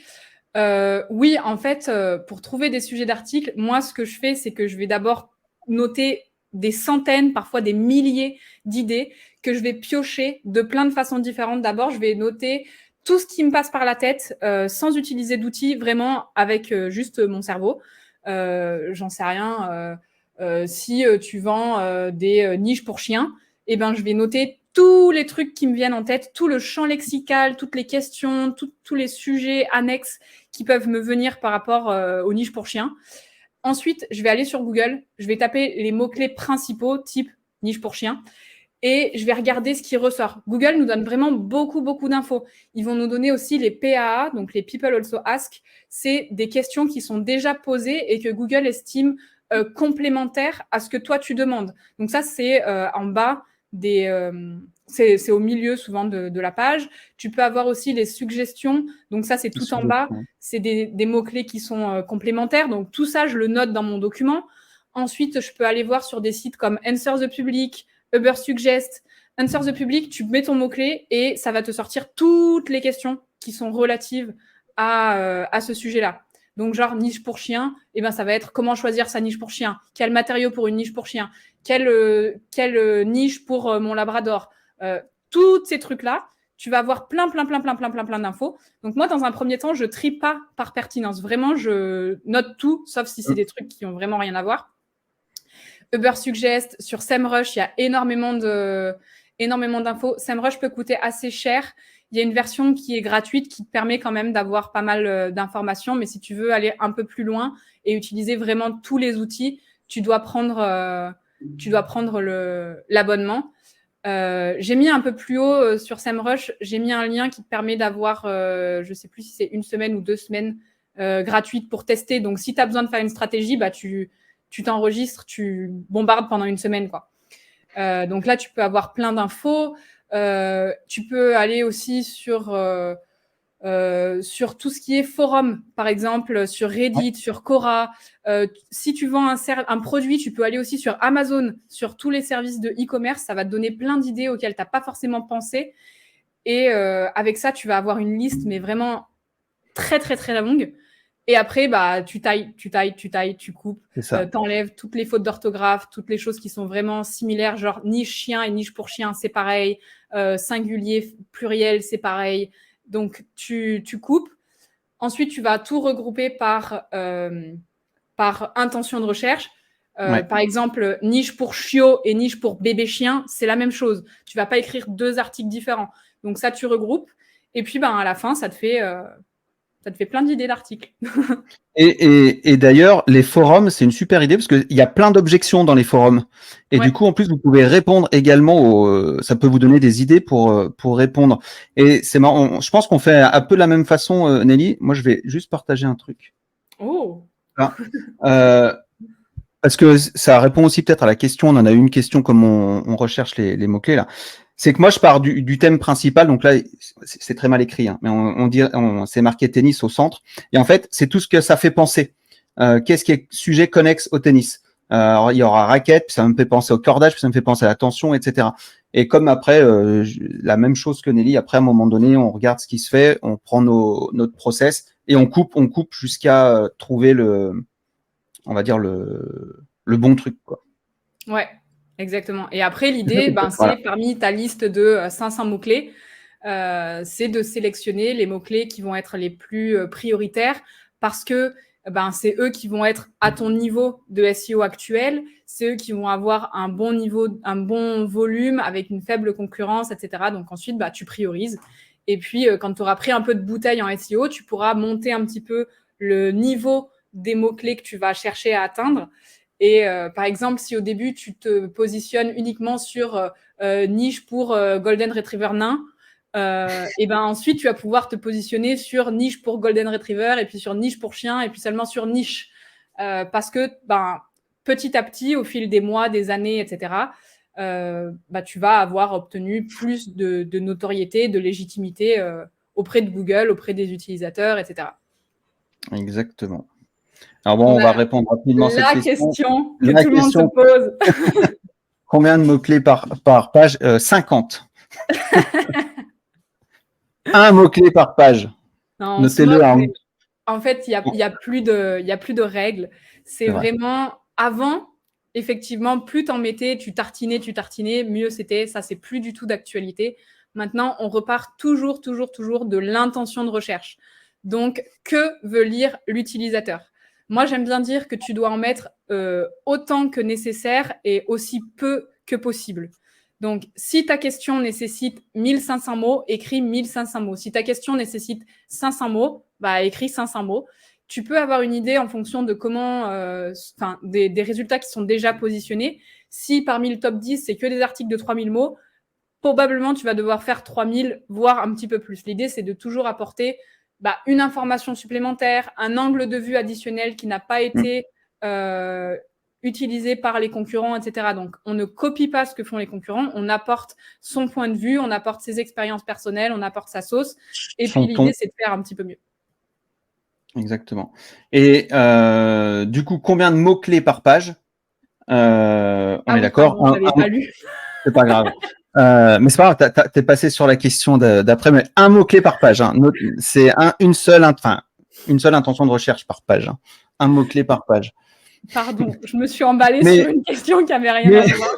B: Oui, en fait, pour trouver des sujets d'articles, moi, ce que je fais, c'est que je vais d'abord noter des centaines, parfois des milliers d'idées que je vais piocher de plein de façons différentes. D'abord, je vais noter tout ce qui me passe par la tête sans utiliser d'outils, vraiment avec juste mon cerveau. J'en sais rien. Si tu vends des niches pour chiens, eh ben, je vais noter tous les trucs qui me viennent en tête, tout le champ lexical, toutes les questions, tous les sujets annexes qui peuvent me venir par rapport aux niches pour chiens. Ensuite, je vais aller sur Google, je vais taper les mots-clés principaux, type niche pour chiens, et je vais regarder ce qui ressort. Google nous donne vraiment beaucoup, beaucoup d'infos. Ils vont nous donner aussi les PAA, donc les People Also Ask. C'est des questions qui sont déjà posées et que Google estime complémentaires à ce que toi, tu demandes. Donc ça, c'est en bas c'est au milieu souvent de la page. Tu peux avoir aussi les suggestions. Donc ça, c'est tout en bas. C'est des mots-clés qui sont complémentaires. Donc tout ça, je le note dans mon document. Ensuite, je peux aller voir sur des sites comme Answer the Public, Ubersuggest. Answer the Public, tu mets ton mot-clé et ça va te sortir toutes les questions qui sont relatives à ce sujet-là. Donc, genre, niche pour chien, eh ben, ça va être comment choisir sa niche pour chien, quel matériau pour une niche pour chien, quelle niche pour mon labrador. Tous ces trucs-là, tu vas avoir plein d'infos. Donc, moi, dans un premier temps, je trie pas par pertinence. Vraiment, je note tout, sauf si c'est des trucs qui ont vraiment rien à voir. Ubersuggest, sur SEMrush, il y a énormément d'infos. SEMrush peut coûter assez cher. Il y a une version qui est gratuite qui te permet quand même d'avoir pas mal d'informations. Mais si tu veux aller un peu plus loin et utiliser vraiment tous les outils, tu dois prendre l'abonnement. J'ai mis un peu plus haut sur SEMrush, j'ai mis un lien qui te permet d'avoir, je ne sais plus si c'est 1 semaine ou 2 semaines gratuites pour tester. Donc, si tu as besoin de faire une stratégie, tu t'enregistres, tu bombardes pendant 1 semaine, quoi. Donc là, tu peux avoir plein d'infos. Tu peux aller aussi sur tout ce qui est forum, par exemple, sur Reddit, sur Quora. Si tu vends un produit, tu peux aller aussi sur Amazon, sur tous les services de e-commerce. Ça va te donner plein d'idées auxquelles tu n'as pas forcément pensé. Et avec ça, tu vas avoir une liste, mais vraiment très, très, très longue. Et après, tu tailles, tu coupes, t'enlèves toutes les fautes d'orthographe, toutes les choses qui sont vraiment similaires, genre niche chien et niche pour chien, c'est pareil. Singulier, pluriel, c'est pareil. Donc, tu coupes. Ensuite, tu vas tout regrouper par intention de recherche. Par exemple, niche pour chiot et niche pour bébé chien, c'est la même chose. Tu ne vas pas écrire 2 articles différents. Donc, ça, tu regroupes. Et puis, à la fin, ça te fait plein d'idées d'articles.
A: Et d'ailleurs, les forums, c'est une super idée parce qu'il y a plein d'objections dans les forums. Et du coup, en plus, vous pouvez répondre également ça peut vous donner des idées pour répondre. Et c'est marrant. Je pense qu'on fait un peu de la même façon, Nelly. Moi, je vais juste partager un truc.
B: Oh.
A: Parce que ça répond aussi peut-être à la question. On en a une question comme on recherche les mots-clés là. C'est que moi, je pars du thème principal. Donc là, c'est très mal écrit, hein, mais c'est marqué tennis au centre. Et en fait, c'est tout ce que ça fait penser. Qu'est-ce qui est sujet connexe au tennis? Alors, il y aura raquette, puis ça me fait penser au cordage, puis ça me fait penser à la tension, etc. Et comme après, la même chose que Nelly, après, à un moment donné, on regarde ce qui se fait, on prend notre process et on coupe jusqu'à trouver on va dire le bon truc, quoi.
B: Ouais. Exactement. Et après, l'idée, c'est parmi ta liste de 500 mots-clés, c'est de sélectionner les mots-clés qui vont être les plus prioritaires parce que c'est eux qui vont être à ton niveau de SEO actuel, c'est eux qui vont avoir un bon niveau, un bon volume avec une faible concurrence, etc. Donc ensuite, tu priorises. Et puis, quand tu auras pris un peu de bouteille en SEO, tu pourras monter un petit peu le niveau des mots-clés que tu vas chercher à atteindre. Et par exemple, si au début, tu te positionnes uniquement sur niche pour Golden Retriever nain, et ensuite, tu vas pouvoir te positionner sur niche pour Golden Retriever, et puis sur niche pour chien, et puis seulement sur niche. Parce que petit à petit, au fil des mois, des années, etc., tu vas avoir obtenu plus de notoriété, de légitimité auprès de Google, auprès des utilisateurs, etc.
A: Exactement. Alors bon, on va répondre rapidement à cette
B: question que tout le monde se pose.
A: Combien de mots-clés par page? 50. Un mot-clé par page.
B: Non,
A: notez-le.
B: En fait, il y a plus de règles. C'est vraiment avant, effectivement, plus t'en mettais, tu tartinais, mieux c'était. Ça, c'est plus du tout d'actualité. Maintenant, on repart toujours de l'intention de recherche. Donc, que veut lire l'utilisateur? Moi, j'aime bien dire que tu dois en mettre autant que nécessaire et aussi peu que possible. Donc, si ta question nécessaite 1500 mots, écris 1500 mots. Si ta question nécessite 500 mots, écris 500 mots. Tu peux avoir une idée en fonction de comment, des résultats qui sont déjà positionnés. Si parmi le top 10, c'est que des articles de 3000 mots, probablement tu vas devoir faire 3000, voire un petit peu plus. L'idée, c'est de toujours apporter une information supplémentaire, un angle de vue additionnel qui n'a pas été utilisé par les concurrents, etc. Donc, on ne copie pas ce que font les concurrents, on apporte son point de vue, on apporte ses expériences personnelles, on apporte sa sauce. Et puis, l'idée, c'est de faire un petit peu mieux.
A: Exactement. Et du coup, combien de mots-clés par page? On est d'accord?
B: Je l'avais pas lu.
A: C'est pas grave. Mais c'est pas grave, t'es passé sur la question d'après, mais un mot-clé par page. Hein. C'est une seule intention de recherche par page. Hein. Un mot-clé par page.
B: Pardon, je me suis emballée sur une question qui n'avait rien à voir.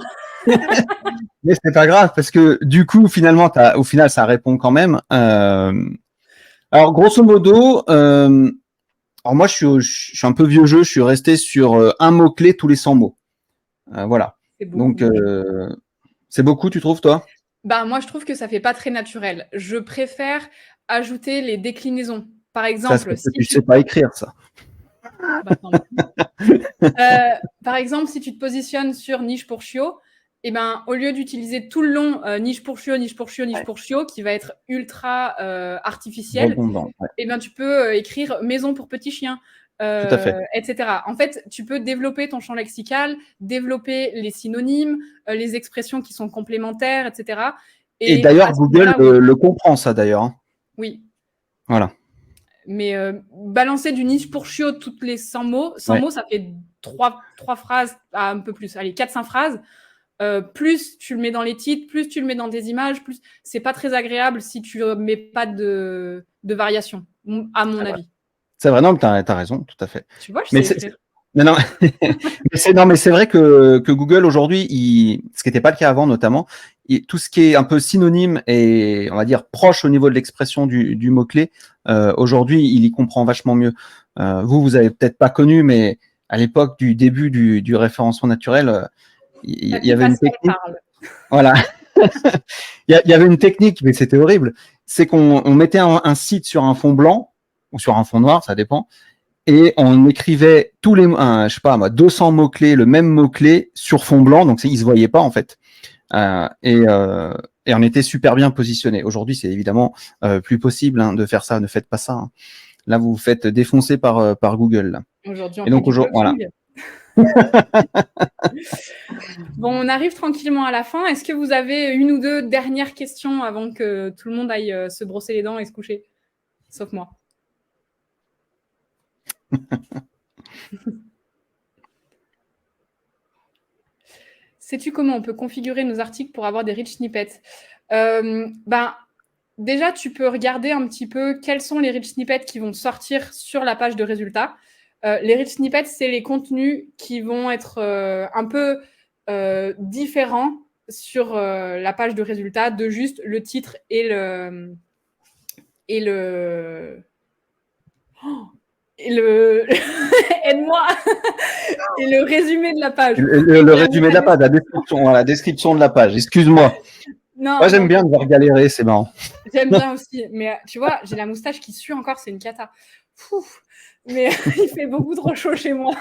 A: Mais c'est pas grave, parce que du coup, finalement, au final, ça répond quand même. Alors, grosso modo, alors moi, je suis un peu vieux jeu, je suis resté sur un mot-clé tous les 100 mots. Voilà. Donc, c'est beaucoup, tu trouves, toi?
B: Moi, je trouve que ça fait pas très naturel. Je préfère ajouter les déclinaisons. Par exemple,
A: si tu sais pas écrire ça.
B: Par exemple, si tu te positionnes sur niche pour chiot, eh ben, au lieu d'utiliser tout le long niche pour chiot, niche pour chiot, niche pour chiot, qui va être ultra artificiel,
A: Redondant. Ouais.
B: eh ben, tu peux écrire maison pour petit chien,
A: Tout à fait.
B: etc. En fait, tu peux développer ton champ lexical, développer les synonymes, les expressions qui sont complémentaires, etc.
A: Et
B: Et
A: d'ailleurs,
B: à ce
A: Google
B: moment-là, oui.
A: le comprend, ça, d'ailleurs. Hein.
B: Oui.
A: Voilà.
B: Mais balancer du niche pour chiot toutes les 100 mots,
A: Ouais.
B: ça fait 3 phrases, un peu plus, allez, 4-5 phrases. Plus tu le mets dans les titres, plus tu le mets dans des images, plus c'est pas très agréable si tu mets pas de variation, à mon avis.
A: C'est vrai, non, mais t'as raison, tout à fait.
B: Tu vois, je
A: Mais
B: sais écrire.
A: non, mais c'est vrai que Google aujourd'hui, ce qui n'était pas le cas avant notamment, tout ce qui est un peu synonyme et on va dire proche au niveau de l'expression du mot-clé, aujourd'hui, il y comprend vachement mieux. Vous avez peut-être pas connu, mais à l'époque du début du référencement naturel, il y avait une technique. Voilà. Il y avait une technique, mais c'était horrible. C'est qu'on mettait un site sur un fond blanc ou sur un fond noir, ça dépend. Et on écrivait tous les, je sais pas moi, 200 mots-clés, le même mot-clé sur fond blanc, donc ils se voyaient pas en fait. Et on était super bien positionné. Aujourd'hui, c'est évidemment plus possible de faire ça. Ne faites pas ça. Hein. Là, vous vous faites défoncer par Google. Là.
B: Aujourd'hui, on
A: et donc
B: fait du
A: voilà.
B: Bon, on arrive tranquillement à la fin. Est-ce que vous avez une ou deux dernières questions avant que tout le monde aille se brosser les dents et se coucher? Sauf moi. Sais-tu comment on peut configurer nos articles pour avoir des rich snippets? Déjà, tu peux regarder un petit peu quels sont les rich snippets qui vont sortir sur la page de résultats. Les rich snippets, c'est les contenus qui vont être un peu différents sur la page de résultats de juste le titre et le aide-moi et le résumé de la page.
A: Le résumé de la page, la description de la page. Excuse-moi.
B: Non,
A: moi, j'aime bien devoir galérer, c'est marrant.
B: J'aime bien aussi, mais tu vois, j'ai la moustache qui sue encore, c'est une cata. Mais il fait beaucoup trop chaud chez moi.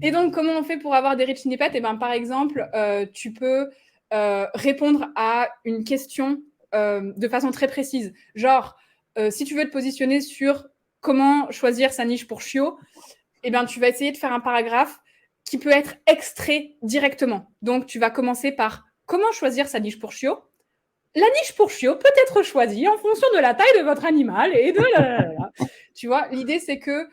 B: Et donc, comment on fait pour avoir des rich snippets? Eh ben, par exemple, tu peux répondre à une question de façon très précise. Genre, si tu veux te positionner sur comment choisir sa niche pour chiot, eh ben, tu vas essayer de faire un paragraphe qui peut être extrait directement. Donc, tu vas commencer par comment choisir sa niche pour chiot. La niche pour chiot peut être choisie en fonction de la taille de votre animal et de Tu vois, l'idée, c'est que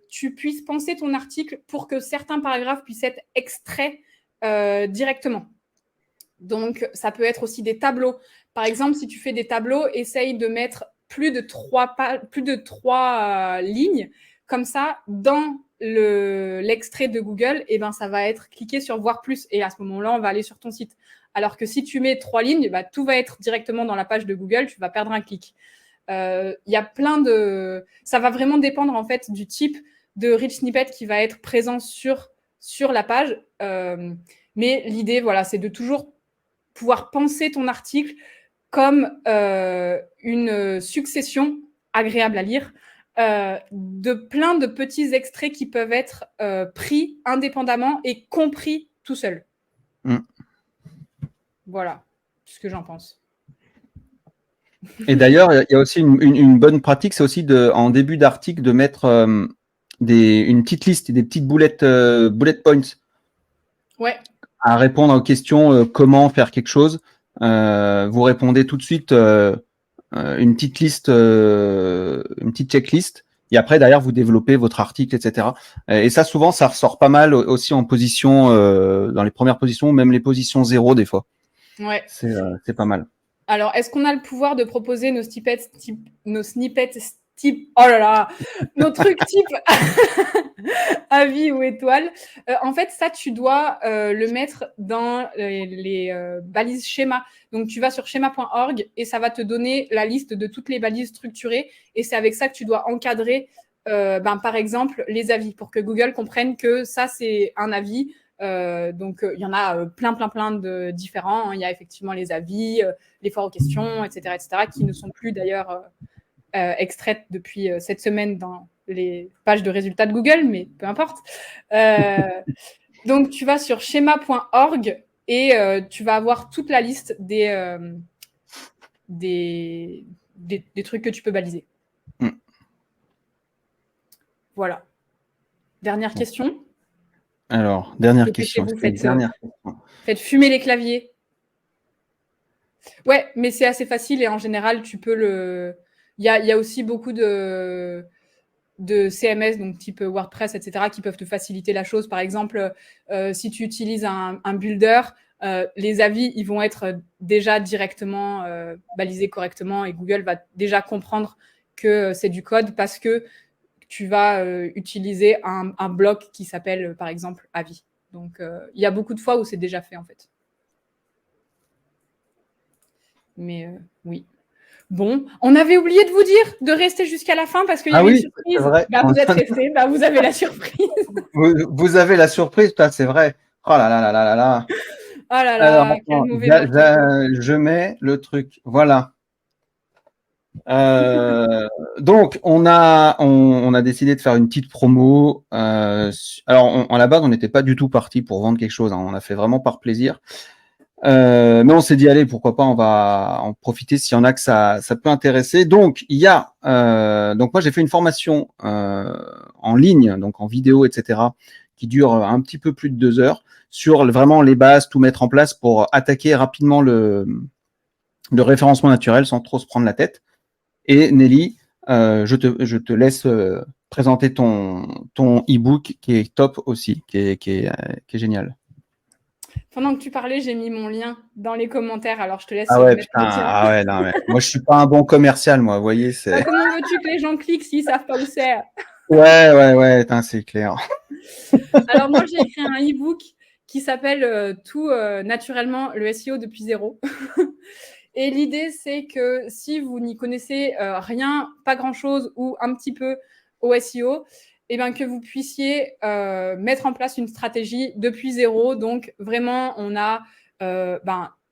B: tu puisses penser ton article pour que certains paragraphes puissent être extraits directement. Donc, ça peut être aussi des tableaux. Par exemple, si tu fais des tableaux, essaye de mettre plus de 3 lignes. Comme ça, dans l'extrait de Google, eh ben, ça va être cliqué sur voir plus. Et à ce moment-là, on va aller sur ton site. Alors que si tu mets 3 lignes, bah, tout va être directement dans la page de Google. Tu vas perdre un clic. Il y a plein de... Ça va vraiment dépendre en fait du type de rich snippet qui va être présent sur la page. Mais l'idée, voilà, c'est de toujours pouvoir penser ton article comme une succession agréable à lire de plein de petits extraits qui peuvent être pris indépendamment et compris tout seul. Voilà ce que j'en pense.
A: Et d'ailleurs, il y a aussi une bonne pratique, c'est aussi en début d'article de mettre une petite liste, des petites bullet points à répondre aux questions comment faire quelque chose. Vous répondez tout de suite une petite liste, une petite checklist. Et après, derrière, vous développez votre article, etc. Et ça, souvent, ça ressort pas mal aussi en position, dans les premières positions, même les positions 0 des fois.
B: Ouais.
A: C'est pas mal.
B: Alors, est-ce qu'on a le pouvoir de proposer nos snippets type, oh là là, nos trucs type avis ou étoile? En fait, ça, tu dois le mettre dans les balises schéma. Donc, tu vas sur schéma.org et ça va te donner la liste de toutes les balises structurées. Et c'est avec ça que tu dois encadrer, par exemple, les avis pour que Google comprenne que ça, c'est un avis. Donc, il y en a plein de différents. Il y a effectivement les avis, les foires aux questions, etc., qui ne sont plus d'ailleurs extraites depuis cette semaine dans les pages de résultats de Google, mais peu importe. Donc, tu vas sur schéma.org et tu vas avoir toute la liste des trucs que tu peux baliser. Voilà. Dernière question.
A: Alors, dernière question.
B: Faites fumer les claviers. Ouais, mais c'est assez facile et en général, tu peux le. Il y a aussi beaucoup de CMS, donc type WordPress, etc., qui peuvent te faciliter la chose. Par exemple, si tu utilises un builder, les avis, ils vont être déjà directement balisés correctement et Google va déjà comprendre que c'est du code parce que tu vas utiliser un bloc qui s'appelle, par exemple, avis. Donc, il y a beaucoup de fois où c'est déjà fait, en fait. Mais oui. Bon, on avait oublié de vous dire de rester jusqu'à la fin parce qu'il y avait une surprise.
A: Vrai.
B: Vous êtes restés, vous avez la surprise.
A: Vous avez la surprise, c'est vrai. Oh là là là là là là.
B: Oh là là, alors, quel mauvais
A: je mets le truc. Voilà. Donc, on a décidé de faire une petite promo. Alors, à la base, on n'était pas du tout parti pour vendre quelque chose. Hein. On a fait vraiment par plaisir. Mais on s'est dit, allez, pourquoi pas, on va en profiter s'il y en a que ça peut intéresser. Donc, il y a, donc moi j'ai fait une formation en ligne, donc en vidéo, etc., qui dure un petit peu plus de 2 heures sur vraiment les bases, tout mettre en place pour attaquer rapidement le référencement naturel sans trop se prendre la tête. Et Nelly, je te laisse présenter ton e-book qui est top aussi, qui est génial.
B: Pendant que tu parlais, j'ai mis mon lien dans les commentaires, alors je te laisse
A: mettre
B: le tien.
A: Ah ouais, non, mais moi je suis pas un bon commercial, moi, vous voyez.
B: Bah, comment veux-tu que les gens cliquent s'ils savent pas où c'est?
A: Ouais, c'est clair.
B: Alors moi, j'ai écrit un e-book qui s'appelle Tout naturellement le SEO depuis zéro. Et l'idée, c'est que si vous n'y connaissez rien, pas grand-chose ou un petit peu au SEO, eh ben, que vous puissiez mettre en place une stratégie depuis zéro. Donc, vraiment, on a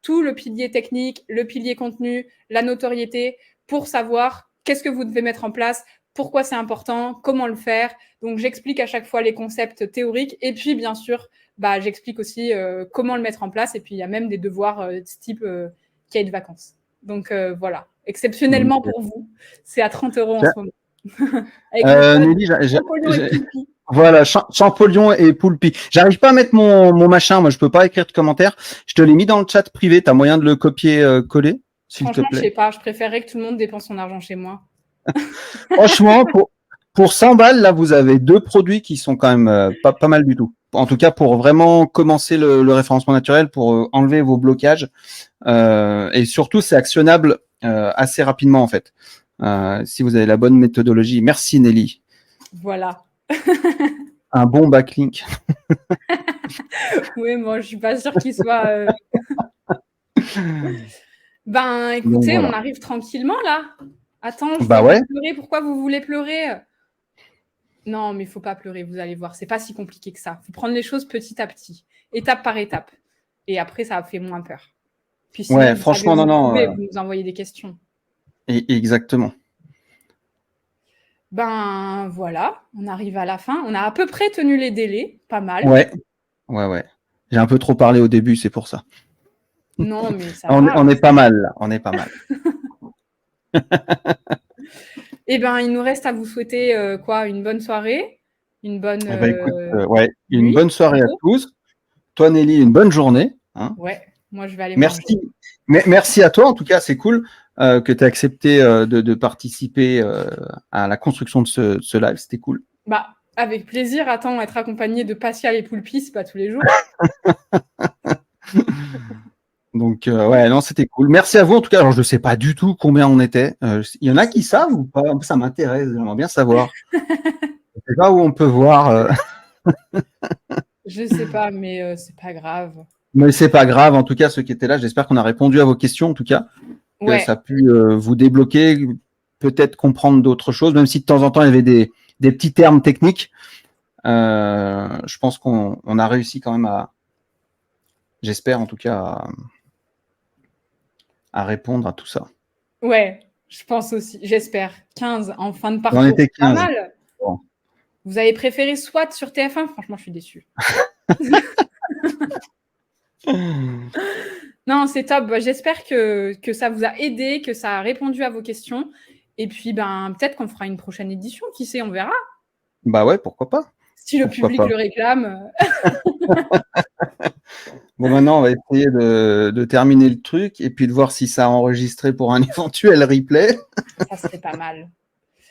B: tout le pilier technique, le pilier contenu, la notoriété pour savoir qu'est-ce que vous devez mettre en place, pourquoi c'est important, comment le faire. Donc, j'explique à chaque fois les concepts théoriques et puis, bien sûr, j'explique aussi comment le mettre en place. Et puis, il y a même des devoirs de type cahier de vacances. Donc, voilà. Exceptionnellement pour vous, c'est à 30 € en ce moment. Avec
A: Nelly, voilà, Champollion et Poulpi. J'arrive pas à mettre mon machin, moi je peux pas écrire de commentaires. Je te l'ai mis dans le chat privé, tu as moyen de le copier-coller, s'il te plaît.
B: Je sais pas, je préférerais que tout le monde dépense son argent chez moi.
A: Franchement, pour 100 balles, là, vous avez 2 produits qui sont quand même pas mal du tout. En tout cas, pour vraiment commencer le référencement naturel, pour enlever vos blocages. Et surtout, c'est actionnable assez rapidement, en fait. Si vous avez la bonne méthodologie. Merci, Nelly.
B: Voilà.
A: Un bon backlink.
B: Oui, moi, je suis pas sûre qu'il soit... écoutez, voilà. On arrive tranquillement, là. Attends, je vais pleurer. Pourquoi vous voulez pleurer? Non, mais il faut pas pleurer, vous allez voir. C'est pas si compliqué que ça. Il faut prendre les choses petit à petit, étape par étape. Et après, ça fait moins peur. Puis sinon,
A: franchement,
B: vous nous envoyer des questions.
A: Exactement.
B: Voilà, on arrive à la fin. On a à peu près tenu les délais, pas mal.
A: Ouais. J'ai un peu trop parlé au début, c'est pour ça.
B: Non, mais ça
A: va. On est pas mal, là. On est pas mal.
B: Eh bien, il nous reste à vous souhaiter une bonne soirée, une bonne
A: une bonne soirée à tous. Toi, Nelly, une bonne journée. Hein.
B: Ouais, moi je vais aller
A: manger. Merci à toi, en tout cas, c'est cool que tu aies accepté de participer à la construction de ce live, c'était cool.
B: Avec plaisir, attends, être accompagné de Pascal et Poulpi, c'est pas tous les jours.
A: Donc, non, c'était cool. Merci à vous, en tout cas. Alors, je ne sais pas du tout combien on était. Il y en a qui savent ou pas? Ça m'intéresse, j'aimerais bien savoir. Je ne sais pas où on peut voir.
B: Je ne sais pas, mais c'est pas grave.
A: Mais c'est pas grave, en tout cas, ceux qui étaient là, j'espère qu'on a répondu à vos questions, en tout cas. Que ça a pu vous débloquer, peut-être comprendre d'autres choses, même si de temps en temps, il y avait des petits termes techniques. Je pense qu'on a réussi quand même j'espère en tout cas, à répondre à tout ça.
B: Ouais, je pense aussi, j'espère. 15 en fin de parcours.
A: On était 15.
B: Pas mal. Bon. Vous avez préféré SWAT sur TF1? Franchement, je suis déçue. Non, c'est top. Bah, j'espère que ça vous a aidé, que ça a répondu à vos questions. Et puis, ben, peut-être qu'on fera une prochaine édition. Qui sait, on verra.
A: Bah ouais, pourquoi pas?
B: Si le
A: Pourquoi
B: public
A: pas?
B: le réclame.
A: Bon, maintenant, on va essayer de terminer le truc et puis de voir si ça a enregistré pour un éventuel replay.
B: Ça serait pas mal.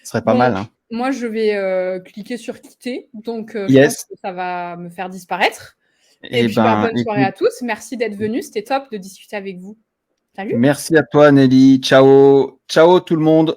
A: Ce serait pas
B: Bon,
A: mal, hein.
B: moi, je vais cliquer sur quitter. Donc, je pense
A: Yes.
B: que ça va me faire disparaître. Et
A: Eh
B: puis, bah,
A: ben,
B: bonne soirée à
A: écoute,
B: tous. Merci d'être venus. C'était top de discuter avec vous. Salut.
A: merci à toi, Nelly. Ciao. Ciao, tout le monde.